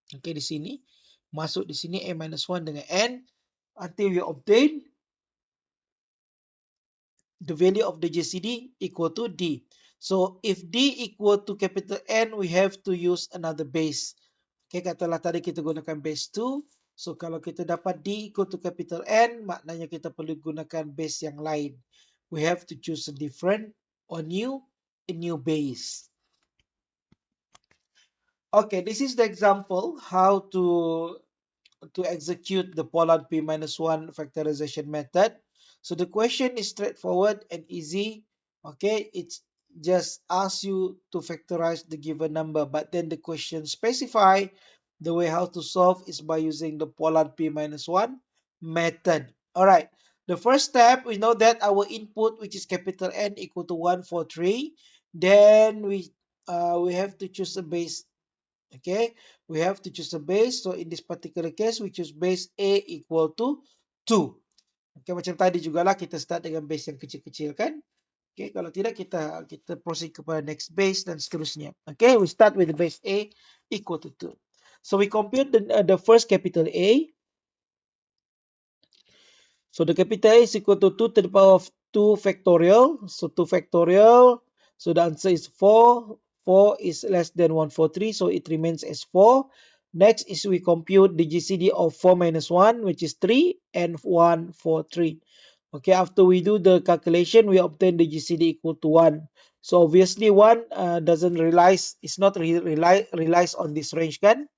Okay, di sini. Masuk di sini A minus 1 dengan N. Until we obtain the value of the GCD equal to D. So if D equal to capital N, we have to use another base. Okay, katalah tadi kita gunakan base 2. So kalau kita dapat D equal to capital N, maknanya kita perlu gunakan base yang lain. We have to choose a different or a new base. Okay, this is the example how to execute the Pollard P minus 1 factorization method. So the question is straightforward and easy. Okay, it's just asks you to factorize the given number, but then the question specify the way how to solve is by using the Pollard P minus 1 method. Alright, the first step, we know that our input, which is capital N, equal to 1, 4, 3. Then we have to choose a base. Okay, we have to choose a base. So in this particular case, we choose base A equal to 2. Okay, macam tadi jugalah kita start dengan base yang kecil-kecil kan. Okay, kalau tidak kita proceed kepada next base dan seterusnya. Okay, we start with the base A equal to 2. So we compute the first capital A. So the capital A is equal to 2 to the power of 2 factorial. So 2 factorial. So the answer is 4. 4 is less than 143. So it remains as 4. Next is we compute the GCD of 4 minus 1, which is 3, and 1, 4, 3. Okay, after we do the calculation, we obtain the GCD equal to 1. So obviously 1 doesn't realize, it's not realize on this range kan.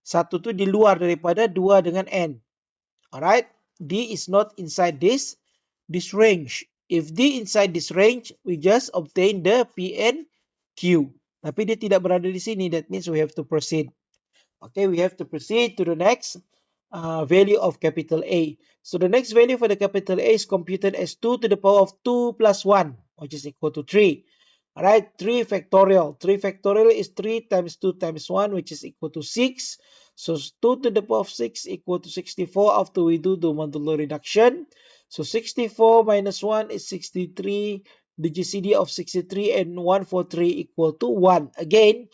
Satu tu di luar daripada 2 dengan N. Alright, D is not inside this range. If D inside this range, we just obtain the P and Q. Tapi dia tidak berada di sini, that means we have to proceed. Okay, we have to proceed to the next value of capital A. So the next value for the capital A is computed as 2 to the power of 2 plus 1, which is equal to 3. Alright, 3 factorial. 3 factorial is 3 times 2 times 1, which is equal to 6. So 2 to the power of 6 equal to 64 after we do the modular reduction. So 64 minus 1 is 63. The GCD of 63 and 143 equal to 1. Again,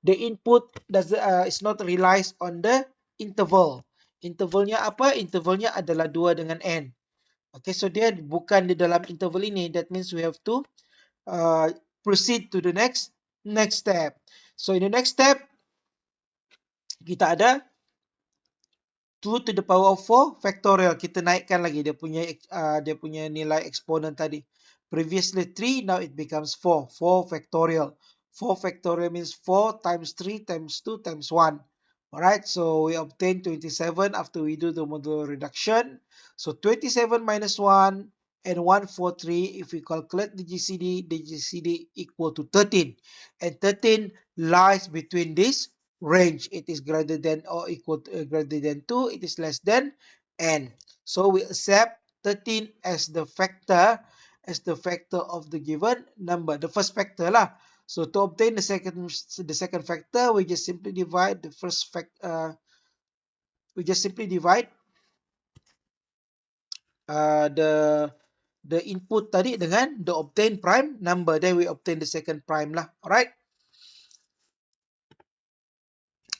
the input is not realized on the interval. Intervalnya apa? Intervalnya adalah 2 dengan N. Okay, so dia bukan di dalam interval ini. That means we have to proceed to the next step. So in the next step, kita ada 2 to the power of 4 factorial. Kita naikkan lagi dia punya nilai eksponen tadi. Previously 3, now it becomes 4. 4 factorial. 4 factorial means 4 times 3 times 2 times 1. Alright, so we obtain 27 after we do the modular reduction. So 27 minus 1 and 143, if we calculate the GCD equal to 13. And 13 lies between this range. It is greater than or equal to greater than 2. It is less than N. So we accept 13 as the factor of the given number. The first factor lah. So to obtain the second factor, we just simply divide the first we just simply divide the input tadi dengan the obtained prime number. Then we obtain the second prime lah. Alright.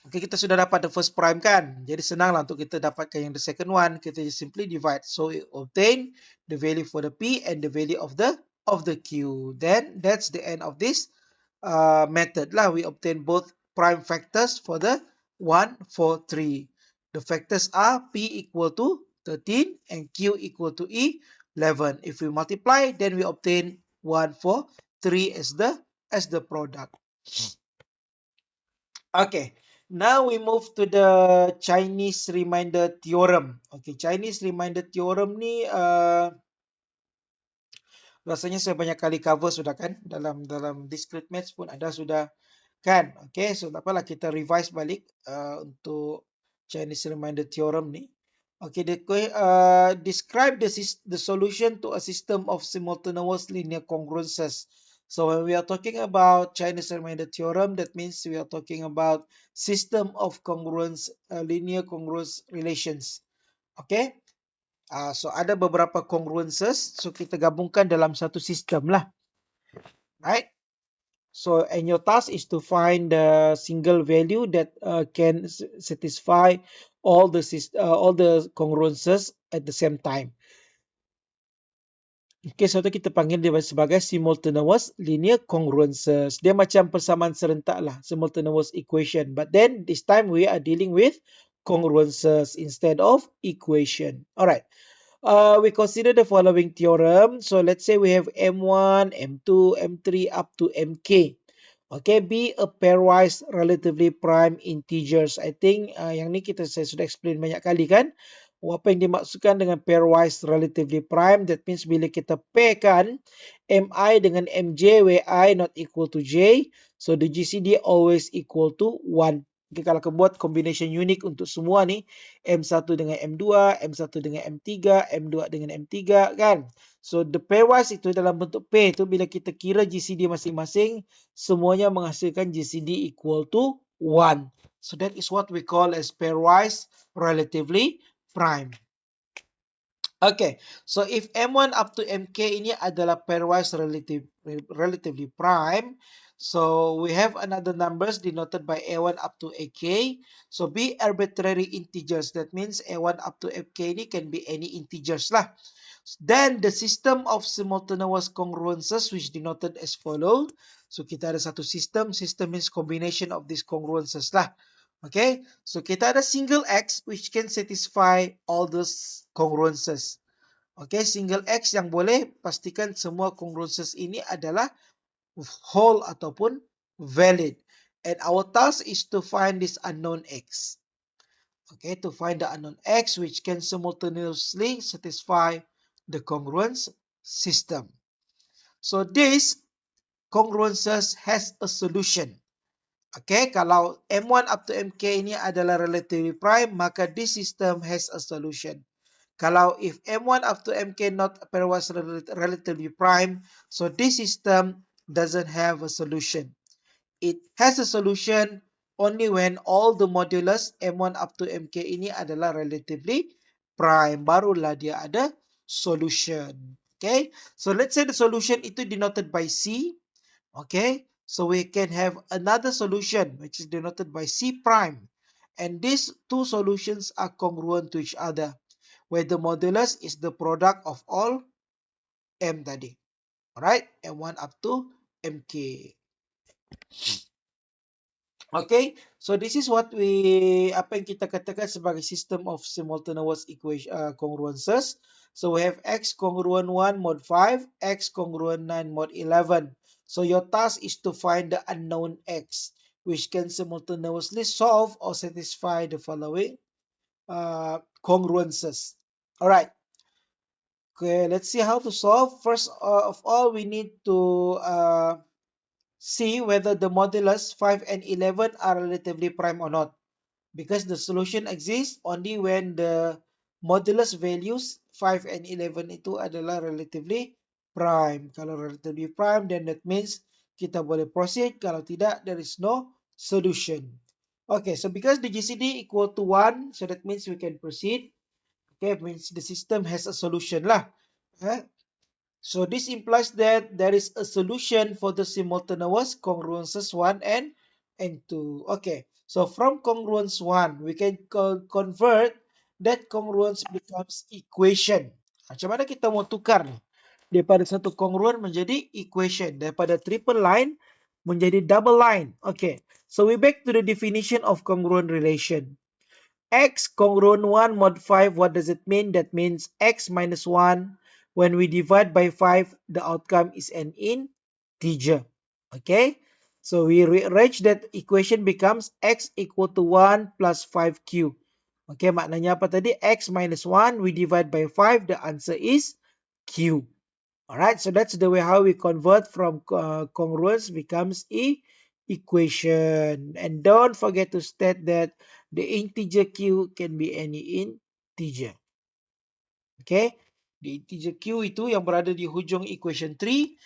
Okay, kita sudah dapat the first prime kan. Jadi senanglah untuk kita dapatkan yang the second one. Kita just simply divide. So we obtain the value for the P and the value of the Q. Then that's the end of this method lah. We obtain both prime factors for the 1, 4, 3. The factors are P equal to 13 and Q equal to 11. If we multiply, then we obtain 1, 4, 3 as the product. Okay, now we move to the Chinese remainder theorem. Okay, Chinese remainder theorem ni rasanya saya banyak kali cover sudah kan, dalam discrete maths pun ada sudah kan. Okay, so tak apalah kita revise balik untuk Chinese remainder theorem ni. Okay, describe the solution to a system of simultaneous linear congruences. So when we are talking about Chinese remainder theorem, that means we are talking about system of linear congruence relations. Okay, so ada beberapa congruences, so kita gabungkan dalam satu sistem lah, right? So and your task is to find the single value that can satisfy all the congruences at the same time. Okay, so kita panggil dia sebagai simultaneous linear congruences. Dia macam persamaan serentak lah, simultaneous equation. But then this time we are dealing with congruences instead of equation. Alright. We consider the following theorem. So let's say we have M1, M2, M3 up to Mk. Okay, be a pairwise relatively prime integers. I think yang ni saya sudah explain banyak kali kan. Apa yang dimaksudkan dengan pairwise relatively prime? That means bila kita pairkan Mi dengan Mj where I not equal to J. So the GCD always equal to 1. Okay, kalau kita buat combination unik untuk semua ni, M1 dengan M2, M1 dengan M3, M2 dengan M3 kan. So the pairwise itu dalam bentuk pair tu bila kita kira GCD masing-masing, semuanya menghasilkan GCD equal to 1. So that is what we call as pairwise relatively prime. Okay, so if M1 up to Mk ini adalah pairwise relatively prime, so we have another numbers denoted by A1 up to Ak. So be arbitrary integers. That means A1 up to Mk ini can be any integers lah. Then the system of simultaneous congruences which denoted as follow. So kita ada satu system means combination of these congruences lah. Okay, so kita ada single X which can satisfy all those congruences. Okay, single X yang boleh pastikan semua congruences ini adalah whole ataupun valid. And our task is to find this unknown X. Okay, to find the unknown X which can simultaneously satisfy the congruence system. So this congruences has a solution. Okay, kalau M1 up to MK ini adalah relatively prime, maka this system has a solution. Kalau if M1 up to MK not pairwise relatively prime, so this system doesn't have a solution. It has a solution only when all the modulus M1 up to MK ini adalah relatively prime. Barulah dia ada solution. Okay, so let's say the solution itu denoted by C. Okay, so we can have another solution which is denoted by C prime. And these two solutions are congruent to each other, where the modulus is the product of all M tadi. Alright, M1 up to MK. Okay, so this is what apa yang kita katakan sebagai system of simultaneous equation congruences. So we have X congruent 1 mod 5, X congruent 9 mod 11. So your task is to find the unknown X, which can simultaneously solve or satisfy the following congruences. Alright, okay, let's see how to solve. First of all, we need to see whether the modulus 5 and 11 are relatively prime or not, because the solution exists only when the modulus values 5 and 11 itu adalah relatively prime. Kalau relatively prime, then that means kita boleh proceed. Kalau tidak, there is no solution. Okay, so because the GCD equal to 1, so that means we can proceed. Okay, means the system has a solution lah. So this implies that there is a solution for the simultaneous congruences 1 and 2. Okay, so from congruence 1, we can convert that congruence becomes equation. Macam mana kita mau tukar nih? Daripada satu congruent menjadi equation. Daripada triple line menjadi double line. Okay, so we back to the definition of congruent relation. X congruent 1 mod 5, what does it mean? That means X minus 1, when we divide by 5, the outcome is an integer. Okay, so we rearrange that equation becomes X equal to 1 plus 5Q. Okay, maknanya apa tadi? X minus 1, we divide by 5, the answer is Q. Alright, so that's the way how we convert from congruence becomes equation. And don't forget to state that the integer q can be any integer. Okay, the integer q itu yang berada di hujung equation 3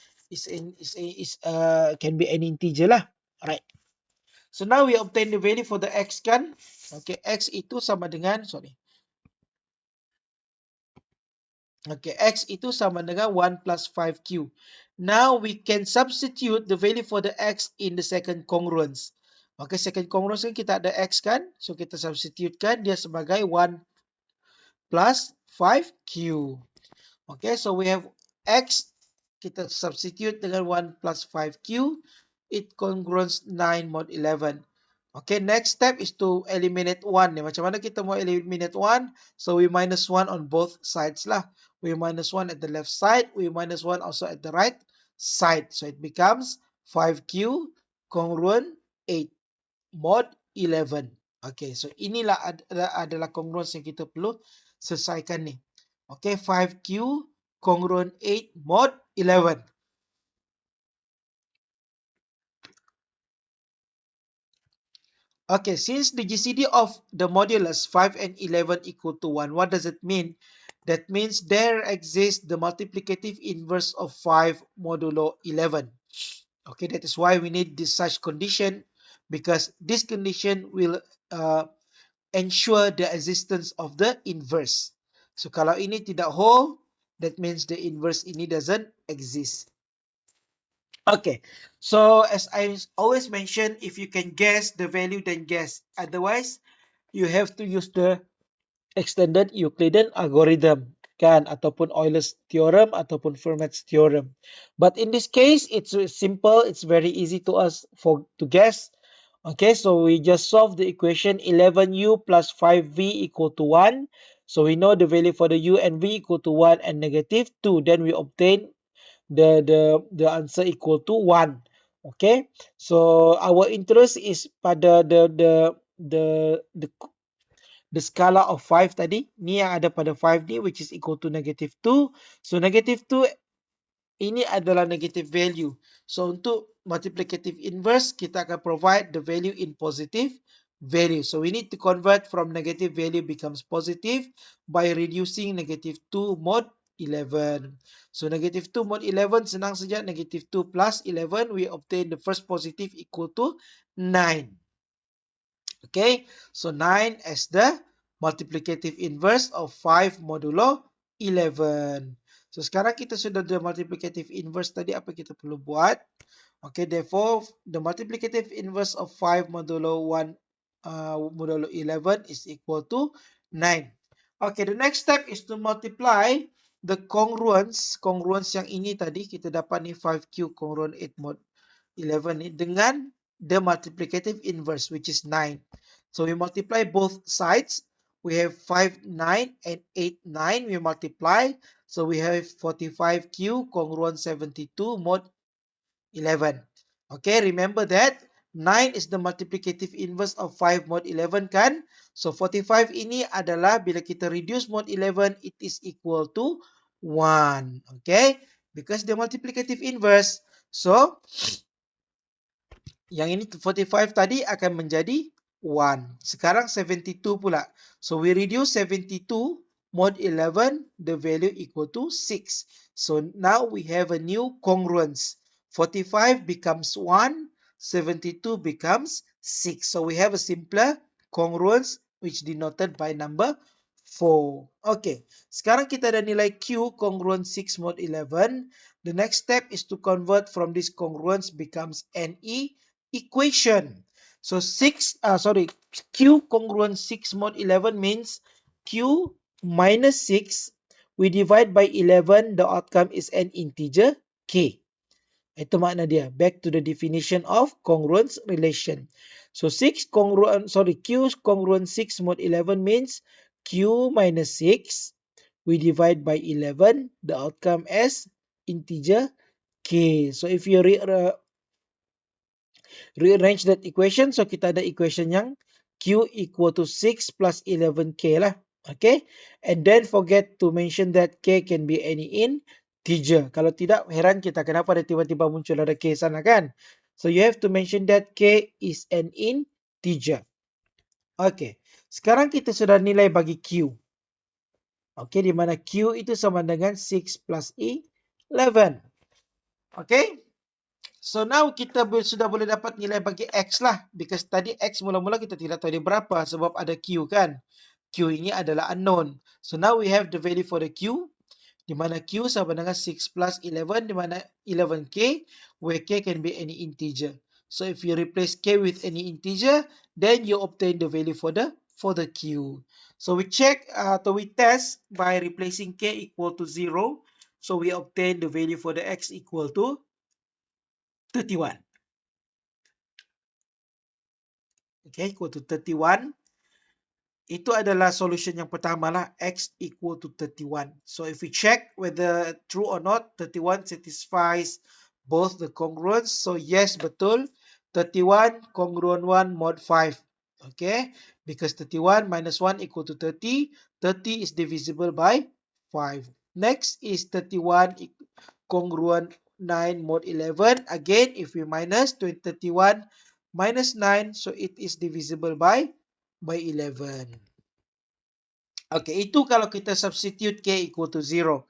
can be any integer lah. Alright, so now we obtain the value for the x kan. Okay, x itu sama dengan, Okay, X itu sama dengan 1 plus 5Q. Now we can substitute the value for the X in the second congruence. Okay, second congruence kan kita ada X kan. So kita substitutekan dia sebagai 1 plus 5Q. Okay, so we have X, kita substitute dengan 1 plus 5Q. It congruence 9 mod 11. Okay, next step is to eliminate 1. Macam mana kita mau eliminate 1? So we minus 1 on both sides lah. We minus 1 at the left side. We minus 1 also at the right side. So it becomes 5Q congruent 8 mod 11. Okay, so inilah adalah congruence yang kita perlu selesaikan ni. Okay, 5Q congruent 8 mod 11. Okay, since the GCD of the modulus 5 and 11 equal to 1, what does it mean? That means there exists the multiplicative inverse of 5 modulo 11. Okay, that is why we need this such condition, because this condition will ensure the existence of the inverse. So kalau ini tidak whole, that means the inverse ini doesn't exist. Okay, so as I always mention, if you can guess the value, then guess. Otherwise, you have to use the extended Euclidean algorithm, kan, ataupun Euler's theorem ataupun Fermat's theorem. But in this case, it's simple. It's very easy to us to guess. Okay, so we just solve the equation 11u plus 5v equal to 1. So we know the value for the u and v equal to 1 and negative 2. Then we obtain the answer equal to 1. Okay, so our interest is pada the scala of 5 tadi. Ni yang ada pada 5 ni, which is equal to negative 2. So negative 2 ini adalah negative value. So untuk multiplicative inverse, kita akan provide the value in positive value. So we need to convert from negative value becomes positive by reducing negative 2 mod 11. So negative 2 mod 11 senang saja. Negative 2 plus 11, we obtain the first positive equal to 9. Okay, so 9 as the multiplicative inverse of 5 modulo 11. So sekarang kita sudah ada multiplicative inverse tadi, apa kita perlu buat? Okay, therefore the multiplicative inverse of 5 modulo 1 modulo 11 is equal to 9. Okay, the next step is to multiply the congruence. Congruence yang ini tadi kita dapat ni 5q congruent 8 mod 11 ni dengan the multiplicative inverse, which is 9. So we multiply both sides. We have 5, 9 and 8, 9. We multiply. So we have 45q congruent 72 mod 11. Okay, remember that 9 is the multiplicative inverse of 5 mod 11 kan? So 45 ini adalah bila kita reduce mod 11, it is equal to 1. Okay, because the multiplicative inverse. So yang ini 45 tadi akan menjadi 1. Sekarang 72 pula. So we reduce 72 mod 11, the value equal to 6. So now we have a new congruence. 45 becomes 1, 72 becomes 6. So we have a simpler congruence which denoted by number 4. Okay, sekarang kita ada nilai Q congruent 6 mod 11. The next step is to convert from this congruence becomes NE equation. So Q congruent 6 mod 11 means Q minus 6, we divide by 11, the outcome is an integer K. Itu makna dia. Back to the definition of congruence relation. So Q congruent 6 mod 11 means Q minus 6, we divide by 11, the outcome as integer K. So if you rearrange that equation. So kita ada equation yang Q equal to 6 plus 11K lah. Okay. And then forget to mention that K can be any integer. Kalau tidak, heran kita kenapa ada tiba-tiba muncul ada K sana kan. So you have to mention that K is an integer. Okay. Sekarang kita sudah nilai bagi Q. Okay. Di mana Q itu sama dengan 6 plus 11. Okay. So now kita sudah boleh dapat nilai bagi X lah. Because tadi X mula-mula kita tidak tahu dia berapa sebab ada Q kan. Q ini adalah unknown. So now we have the value for the Q. Di mana Q sama dengan 6 plus 11. Di mana 11K. Where K can be any integer. So if you replace K with any integer. Then you obtain the value for the Q. So we check atau we test by replacing K equal to 0. So we obtain the value for the X equal to 31. Okay, equal to 31. Itu adalah solution yang pertama lah. X equal to 31. So if we check whether true or not, 31 satisfies both the congruence. So yes, betul. 31 congruent 1 mod 5. Okay, because 31 minus 1 equal to 30. 30 is divisible by 5. Next is 31 congruent 9 mod 11. Again, if we minus 31 minus 9, so it is divisible by 11. Okay, itu kalau kita substitute K equal to 0.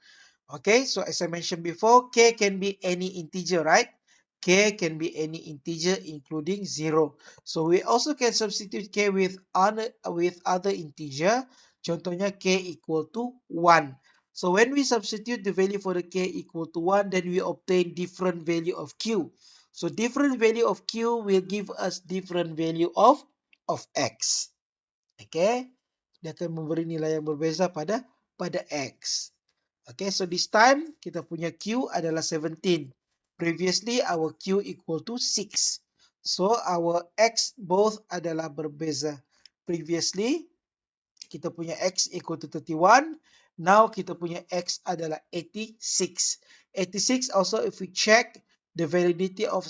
Okay, so as I mentioned before, K can be any integer, right? K can be any integer including 0. So we also can substitute K with other integer. Contohnya K equal to 1. So when we substitute the value for the K equal to 1, then we obtain different value of Q. So different value of Q will give us different value of X. Okay, dia akan memberi nilai yang berbeza pada X. Okay, so this time kita punya Q adalah 17. Previously our Q equal to 6. So our X both adalah berbeza. Previously kita punya X equal to 31. Now kita punya X adalah 86. 86 also if we check the validity of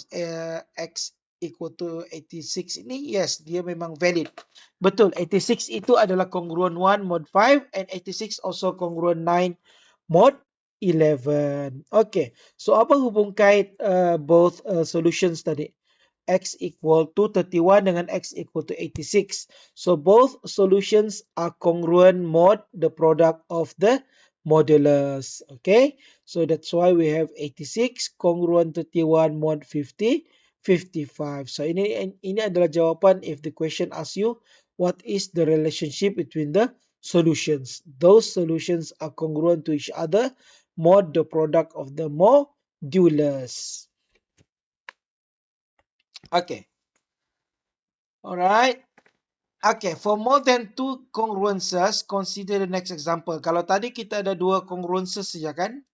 X equal to 86 ini, yes, dia memang valid. Betul, 86 itu adalah congruent 1 mod 5 and 86 also congruent 9 mod 11. Okay, so apa hubung kait both solutions tadi? X equal to 31 dengan X equal to 86. So both solutions are congruent mod the product of the modulus. Okay, so that's why we have 86 congruent 31 mod 50, 55. So ini adalah jawapan if the question asks you what is the relationship between the solutions. Those solutions are congruent to each other mod the product of the modulus. Okay. Alright. Okay, for more than two congruences, consider the next example. Kalau tadi kita ada dua congruences saja kan?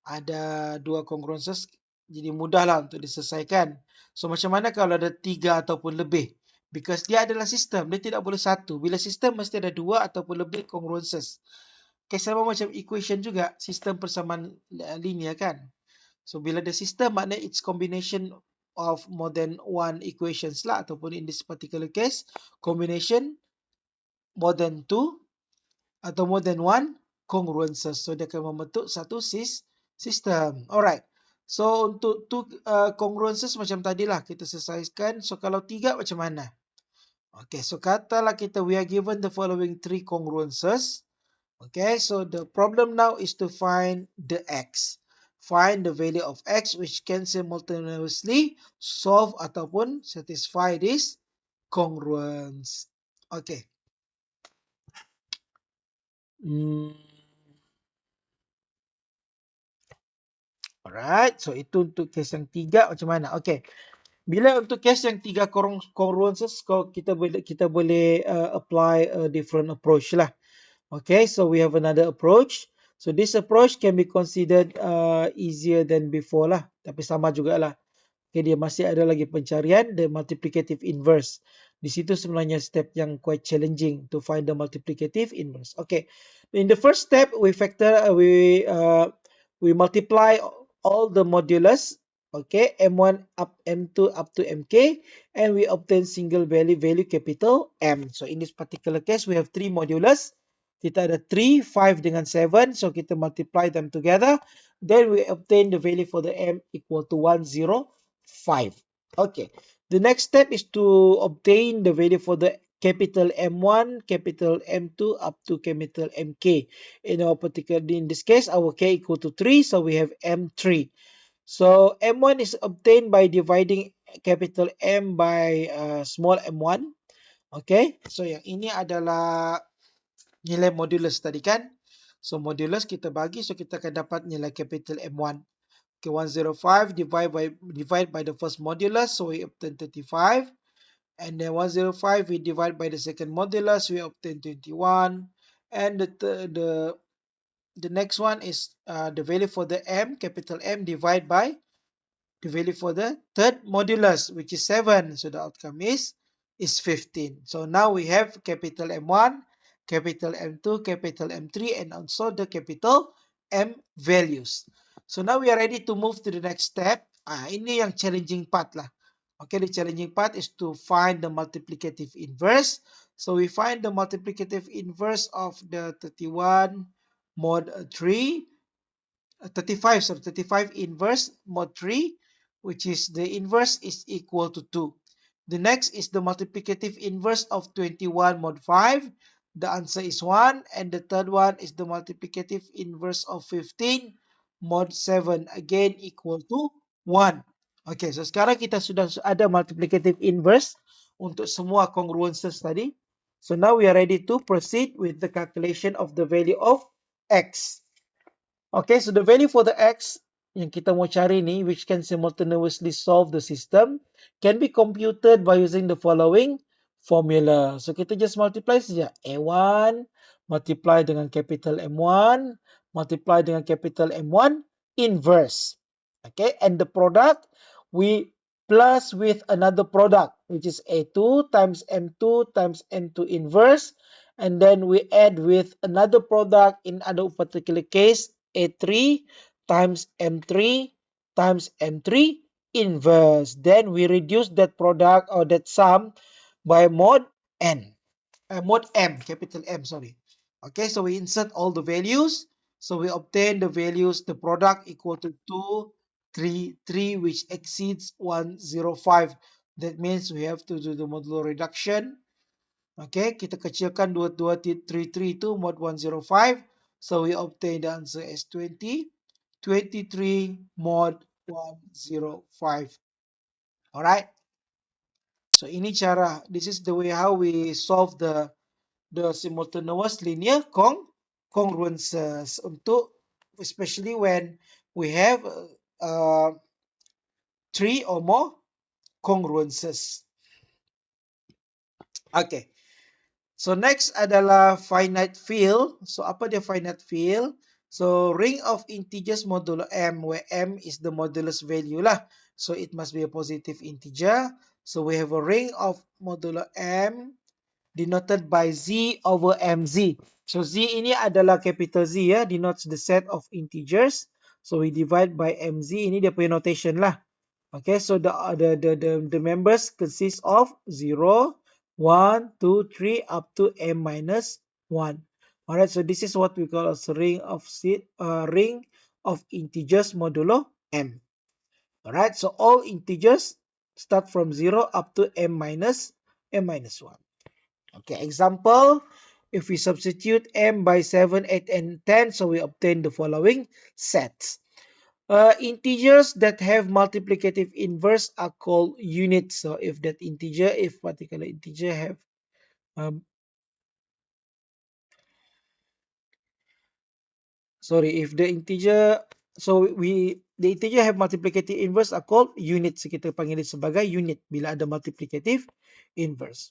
Ada dua congruences, jadi mudahlah untuk diselesaikan. So macam mana kalau ada tiga ataupun lebih? Because dia adalah sistem, dia tidak boleh satu. Bila sistem mesti ada dua ataupun lebih congruences. Okay, sama macam equation juga, sistem persamaan linear kan? So bila ada sistem maknanya it's combination of more than one equations lah, ataupun in this particular case combination more than two atau more than one congruences. So dia akan membentuk satu sistem. Alright. So untuk two congruences macam tadilah kita selesaikan. So kalau tiga macam mana? Okay, so katalah we are given the following three congruences. Okay, so the problem now is to find the x. Find the value of x which can simultaneously solve ataupun satisfy this congruence. Okay. Alright, so itu untuk case yang tiga macam mana? Okay. Bila untuk case yang tiga congruences, kita boleh apply a different approach lah. Okay, so we have another approach. So this approach can be considered easier than before lah. Tapi sama jugalah. Okay, dia masih ada lagi pencarian the multiplicative inverse. Di situ sebenarnya step yang quite challenging to find the multiplicative inverse. Okay, in the first step we multiply all the modulus. Okay, m1 up m2 up to mk, and we obtain single value capital M. So in this particular case we have three modulus. Kita ada 3, 5 dengan 7. So kita multiply them together. Then we obtain the value for the M equal to 1, 0, 5. Okay. The next step is to obtain the value for the capital M1, capital M2 up to capital MK. In this case, our K equal to 3, so we have M3. So M1 is obtained by dividing capital M by small m1. Okay, so yang ini adalah nilai modulus tadi kan. So modulus kita bagi, so kita akan dapat nilai capital M1. Okay, 105 divide by the first modulus, so we obtain 35. And then 105 we divide by the second modulus, we obtain 21. And the next one is the value for the M, capital M, divide by the value for the third modulus, which is 7. So the outcome is 15. So now we have capital M1, capital M2, capital M3, and also the capital M values. So now we are ready to move to the next step. Ini yang challenging part lah. Okay, the challenging part is to find the multiplicative inverse. So we find the multiplicative inverse of the 31 mod 3, 35 inverse mod 3, which is the inverse is equal to 2. The next is the multiplicative inverse of 21 mod 5. The answer is 1. And the third one is the multiplicative inverse of 15 mod 7. Again equal to 1. Okay, so sekarang kita sudah ada multiplicative inverse untuk semua congruences tadi. So now we are ready to proceed with the calculation of the value of x. Okay, so the value for the x yang kita mau cari ni, which can simultaneously solve the system, can be computed by using the following formula. So kita just multiply saja. A1 multiply dengan capital M1 multiply dengan capital M1 inverse. Okay, and the product we plus with another product, which is A2 times M2 times M2 inverse, and then we add with another product, in other particular case A3 times M3 times M3 inverse. Then we reduce that product or that sum by mod n, mod m, capital M, sorry. Okay, so we insert all the values. So we obtain the values, the product equal to 2, 3, 3, which exceeds 105. That means we have to do the modular reduction. Okay, kita kecilkan 2233 itu mod 105. So we obtain the answer as 20, 23 mod 105. Alright, so ini cara, this is the way how we solve the simultaneous linear congruences untuk, especially when we have three or more congruences. Okay. So next adalah finite field. So apa dia finite field? So ring of integers modulo m, where m is the modulus value lah. So it must be a positive integer. So we have a ring of modulo m denoted by z over mz. So z ini adalah capital Z ya, denotes the set of integers. So we divide by mz, ini dia punya notation lah. Okay, so the members consist of 0, 1, 2, 3 up to m minus 1. Alright, so this is what we call as ring of integers modulo m. Alright, so all integers start from 0 up to m minus 1. Okay, example, if we substitute m by 7, 8, and 10, so we obtain the following sets. Integers that have multiplicative inverse are called units. So if particular integer have if the integer, the integer have multiplicative inverse are called units. Kita panggil sebagai unit bila ada multiplicative inverse.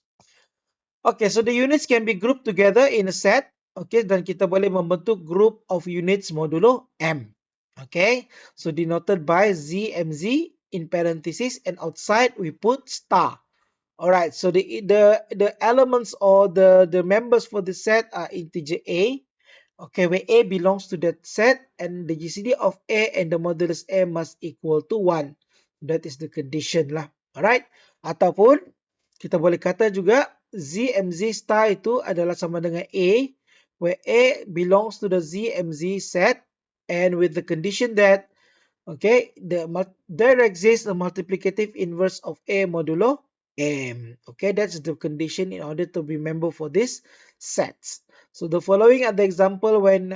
Okay, so the units can be grouped together in a set. Okay, dan kita boleh membentuk group of units modulo M. Okay, so denoted by ZMZ in parentheses, and outside we put star. Alright, so the elements or the members for the set are integer A. Okay, where A belongs to that set, and the GCD of A and the modulus M must equal to 1. That is the condition lah. Alright, ataupun kita boleh kata juga ZMZ star itu adalah sama dengan A, where A belongs to the ZMZ set, and with the condition that, okay, there exists a multiplicative inverse of A modulo M. Okay, that's the condition in order to be member for this sets. So the following are the example when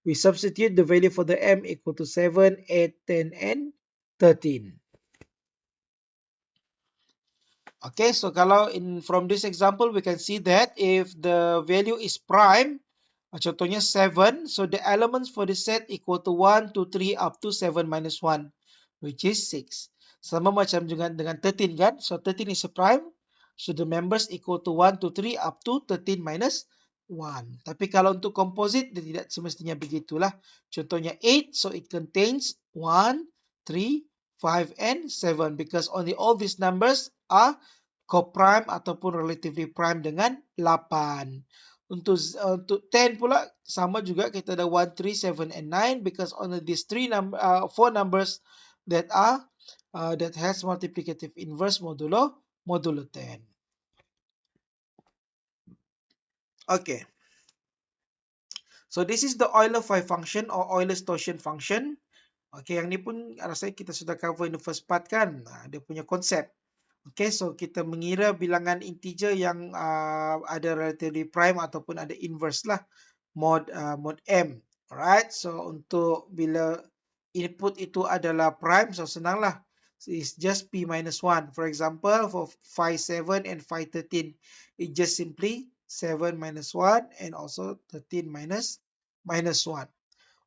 we substitute the value for the M equal to 7, 8, 10, and 13. Okay, so kalau from this example we can see that if the value is prime, contohnya 7, so the elements for the set equal to 1, 2, 3 up to 7 minus 1, which is 6. Sama macam juga dengan 13 kan, so 13 is a prime, so the members equal to 1, 2, 3 up to 13 minus 1. Tapi kalau untuk composite, dia tidak semestinya begitulah. Contohnya 8, so it contains 1, 3, 5, and 7, because only all these numbers are coprime ataupun relatively prime dengan 8. Untuk 10 pula sama juga, kita ada 1, 3, 7, and 9, because only these four numbers that has multiplicative inverse modulo 10. Okay. So this is the Euler-5 function or Euler-Stoichhion function. Okay, yang ni pun rasanya kita sudah cover in the first part kan. Dia punya konsep. Okay, so kita mengira bilangan integer yang ada relatively prime ataupun ada inverse lah, mod M. Alright, so untuk bila input itu adalah prime, so senang lah. So it's just P minus 1. For example, for phi 7 and phi 13, it just simply 7 minus 1 and also 13 minus 1.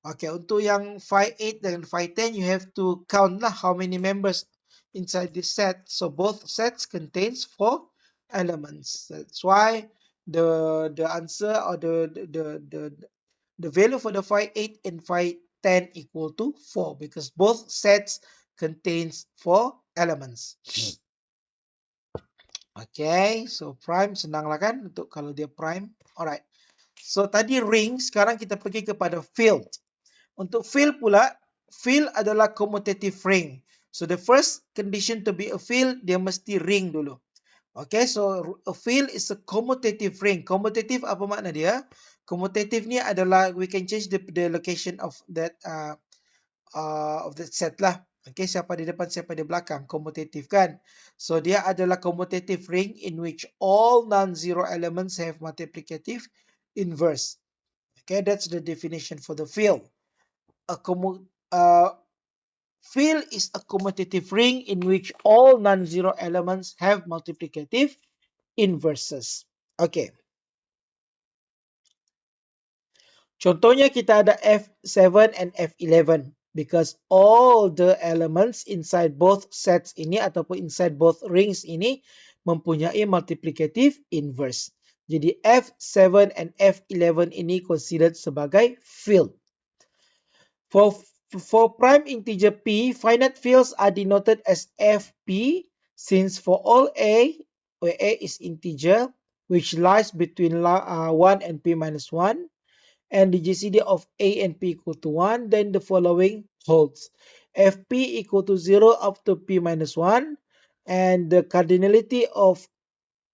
Okay, untuk yang phi 8 dan phi 10, you have to count lah how many members inside this set. So both sets contains 4 elements. That's why the answer or the value for the phi 8 and phi 10 equal to 4, because both sets contains 4 elements. Okay, so prime senang lah kan untuk kalau dia prime. Alright. So tadi ring, sekarang kita pergi kepada field. Untuk field pula, field adalah commutative ring. So the first condition to be a field, dia mesti ring dulu. Okay, so a field is a commutative ring. Commutative apa makna dia? Commutative ni adalah we can change the location of that set lah. Okay, siapa di depan, siapa di belakang. Commutative kan? So dia adalah commutative ring in which all non-zero elements have multiplicative inverse. Okay, that's the definition for the field. Uh, field is a commutative ring in which all non-zero elements have multiplicative inverses. Okay. Contohnya kita ada F7 and F11 because all the elements inside both sets ini ataupun inside both rings ini mempunyai multiplicative inverse. Jadi F7 and F11 ini considered sebagai field. For prime integer p, finite fields are denoted as Fp since for all a, where a is integer, which lies between 1 and p minus 1, and the GCD of a and p equal to 1, then the following holds. Fp equal to 0 up to p minus 1, and the cardinality of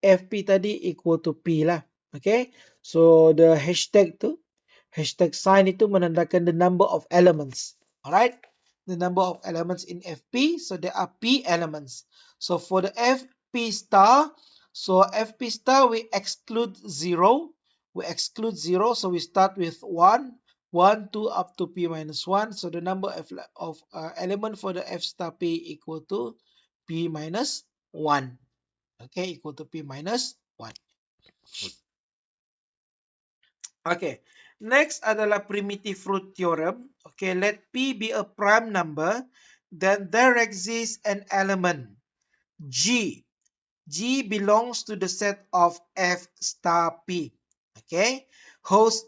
Fp tadi equal to p lah. Okay, so the hashtag tu, hashtag sign itu menandakan the number of elements. Alright, the number of elements in Fp, so there are p elements. So for the Fp star, so Fp star we exclude 0. We exclude 0, so we start with 1, 1, 2 up to p minus 1. So the number of element for the F star p equal to p minus 1. Okay, equal to p minus 1. Okay, next adalah primitive root theorem. Okay, let P be a prime number, then there exists an element G. G belongs to the set of F star P. Okay, whose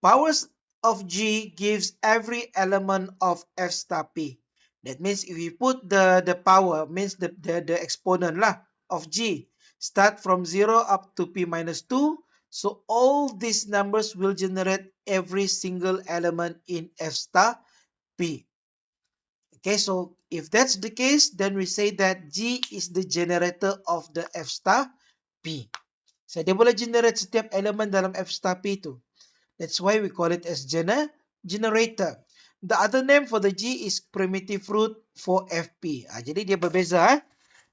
powers of G gives every element of F star P. That means if you put the power, means the exponent lah of G, start from 0 up to P minus 2. So all these numbers will generate every single element in F star P. Okay, so if that's the case, then we say that G is the generator of the F star P. So dia boleh generate setiap elemen dalam F star P tu. That's why we call it as generator. The other name for the G is primitive root for Fp. Jadi dia berbeza.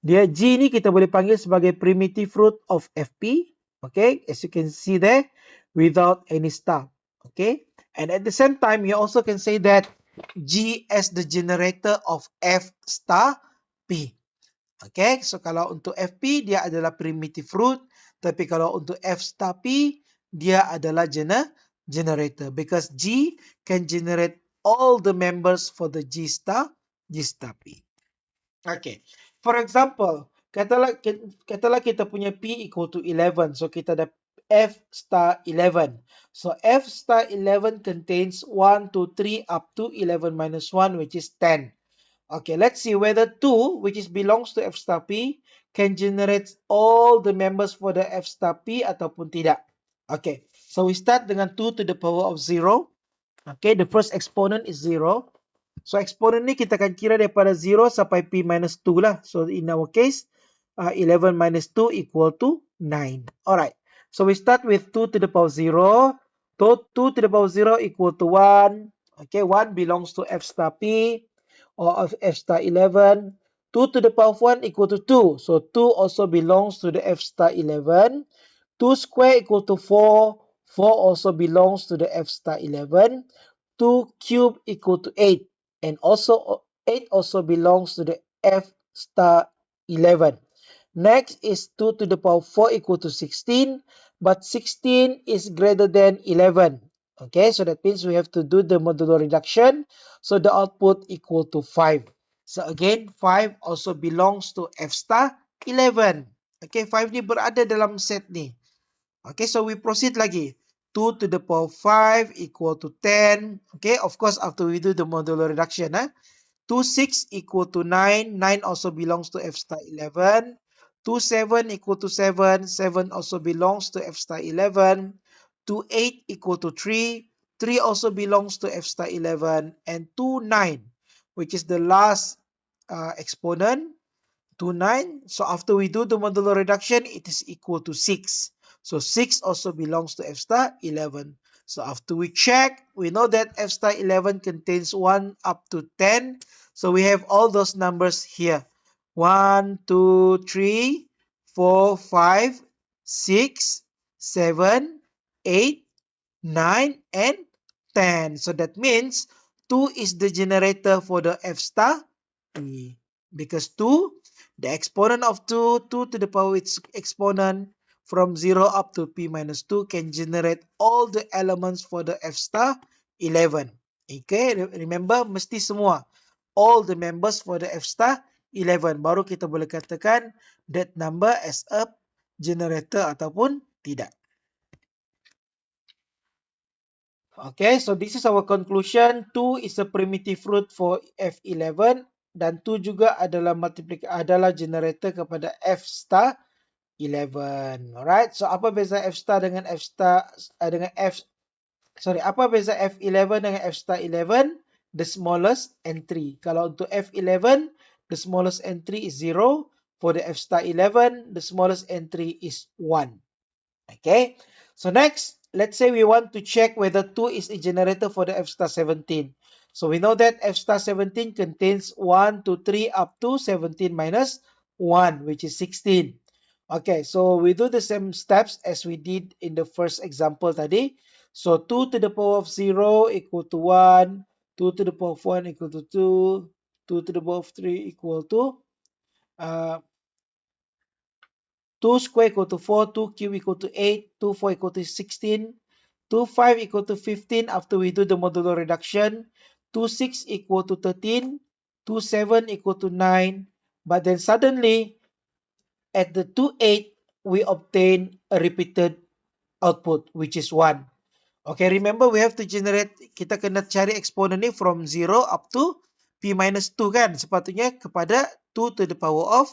Dia G ni kita boleh panggil sebagai primitive root of Fp. Okay, as you can see there, without any star. Okay, and at the same time, you also can say that G as the generator of F star P. Okay, so kalau untuk Fp dia adalah primitive root, tapi kalau untuk F star P dia adalah generator because G can generate all the members for the G star P. Okay, for example, katalah kita punya P equal to 11, so kita ada F star 11. So F star 11 contains 1, 2, 3 up to 11 minus 1, which is 10. Okay, let's see whether 2, which is belongs to F star P, can generate all the members for the F star P ataupun tidak. Okay, so we start dengan 2 to the power of 0. Okay, the first exponent is 0. So exponent ni kita akan kira daripada 0 sampai P minus 2 lah. So in our case, 11 minus 2 equal to 9. Alright, so we start with 2 to the power 0. 2 to the power 0 equal to 1. Okay, 1 belongs to F star P or of F star 11. 2 to the power of 1 equal to 2. So 2 also belongs to the F star 11. 2 square equal to 4. 4 also belongs to the F star 11. 2 cube equal to 8. And also 8 also belongs to the F star 11. Next is 2 to the power 4 equal to 16. But 16 is greater than 11. Okay, so that means we have to do the modular reduction. So the output equal to 5. So again, 5 also belongs to F star 11. Okay, 5 ni berada dalam set ni. Okay, so we proceed lagi. 2 to the power 5 equal to 10. Okay, of course, after we do the modular reduction. 2, 6 equal to 9. 9 also belongs to F star 11. 2, 7 equal to 7. 7 also belongs to F star 11. 2, 8 equal to 3. 3 also belongs to F star 11. And 2, 9, which is the last exponent, 2, 9. So after we do the modular reduction, it is equal to 6. So 6 also belongs to F star 11. So after we check, we know that F star 11 contains 1 up to 10. So we have all those numbers here. 1, 2, 3, 4, 5, 6, 7, 8, 9, and 10. So that means 2 is the generator for the F star P. Because 2, the exponent of 2, 2 to the power its exponent from 0 up to P minus 2 can generate all the elements for the F star 11. Okay, remember mesti semua. All the members for the F star 11. Baru kita boleh katakan that number as a generator ataupun tidak. Okay, so this is our conclusion. 2 is a primitive root for F11 dan 2 juga adalah generator kepada F star 11. Alright, so apa beza F star dengan F star dengan F apa beza F11 dengan F star 11? The smallest entry. Kalau untuk F11, the smallest entry is 0. For the F star 11, the smallest entry is 1. Okay, so next, let's say we want to check whether 2 is a generator for the F star 17. So we know that F star 17 contains 1, 2, 3 up to 17 minus 1, which is 16. Okay, so we do the same steps as we did in the first example tadi. So 2 to the power of 0 equal to 1, 2 to the power of 1 equal to 2, 2 to the power of 3 equal to uh, 2 square equal to 4, 2 cube equal to 8, 2 4 equal to 16, 2 5 equal to 15 after we do the modular reduction, 2 6 equal to 13, 2 7 equal to 9, but then suddenly at the 2 8 we obtain a repeated output which is 1. Okay, remember we have to generate, kita kena cari exponent ni from 0 up to P minus 2 kan. Sepatutnya kepada 2 to the power of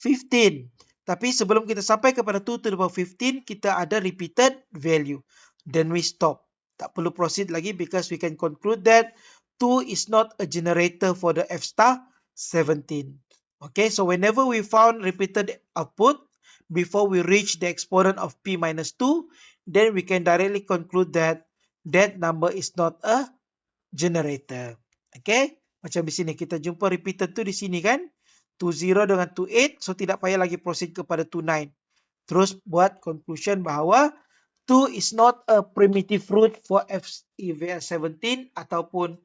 15. Tapi sebelum kita sampai kepada 2 to the power 15, kita ada repeated value. Then we stop. Tak perlu proceed lagi because we can conclude that 2 is not a generator for the F star 17. Okay, so whenever we found repeated output, before we reach the exponent of P minus 2, then we can directly conclude that that number is not a generator. Okay? Macam di sini kita jumpa repeated tu di sini kan? 20 dengan 28, so tidak payah lagi proceed kepada 29. Terus buat conclusion bahawa 2 is not a primitive root for F17 ataupun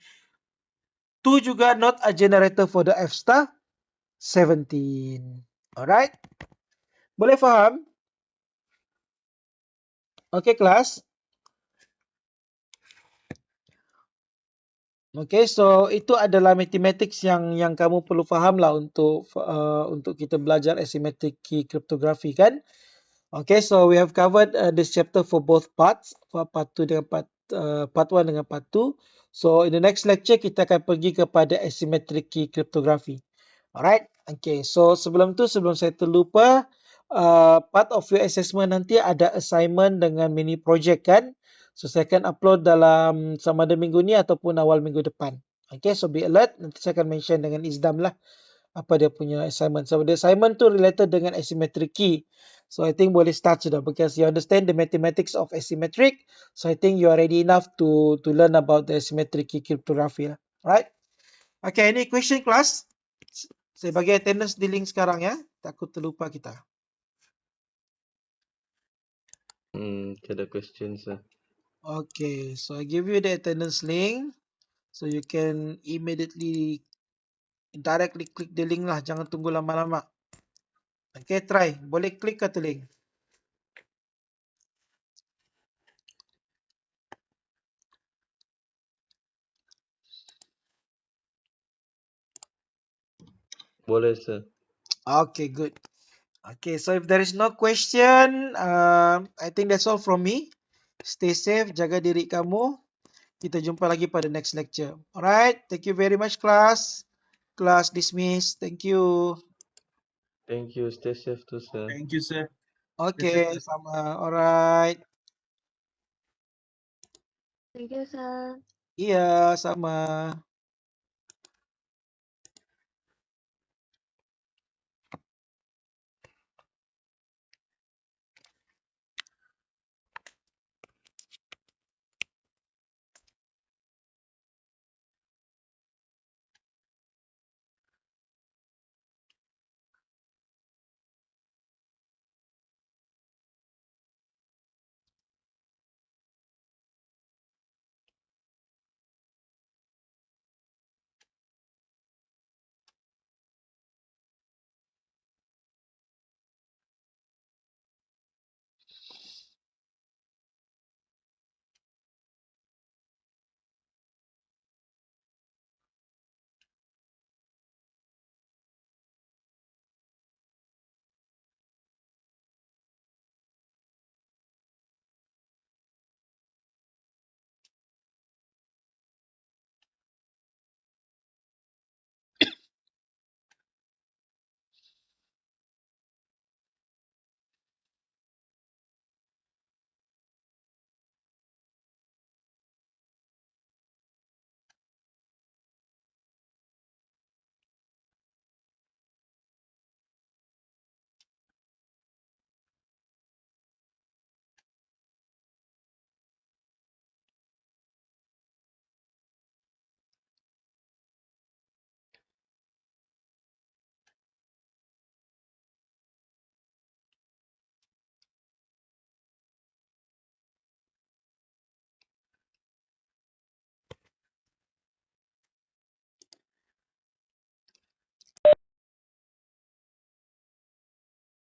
2 juga not a generator for the F star 17. Alright? Boleh faham? Okay, kelas? Okay, so itu adalah mathematics yang kamu perlu faham lah untuk kita belajar asymmetric key cryptography kan. Okay, so we have covered this chapter for both parts, for part 2 dengan part 1 dengan part 2. So in the next lecture kita akan pergi kepada asymmetric key cryptography. Alright, okay. So sebelum saya terlupa, part of your assessment nanti ada assignment dengan mini project kan. So saya akan upload dalam sama ada minggu ni ataupun awal minggu depan. Okay, so be alert. Nanti saya akan mention dengan Izdam lah apa dia punya assignment. So the assignment tu related dengan asymmetric key. So I think boleh start sudah because you understand the mathematics of asymmetric. So I think you are ready enough to learn about the asymmetric key cryptography lah. Right? Okay, any question class? Saya bagi attendance di link sekarang ya. Takut terlupa kita. Tiada questions lah. Okay, so I give you the attendance link. So you can immediately directly click the link lah. Jangan tunggu lama-lama. Okay, try. Boleh klik ke tu link? Boleh sir. Okay, good. Okay, so if there is no question, I think that's all from me. Stay safe, jaga diri kamu. Kita jumpa lagi pada next lecture. Alright, thank you very much class. Class dismissed. Thank you. Thank you. Stay safe too, sir. Thank you, sir. Oke, Stay safe, sir. sama. Alright. Thank you, sir. Iya, sama.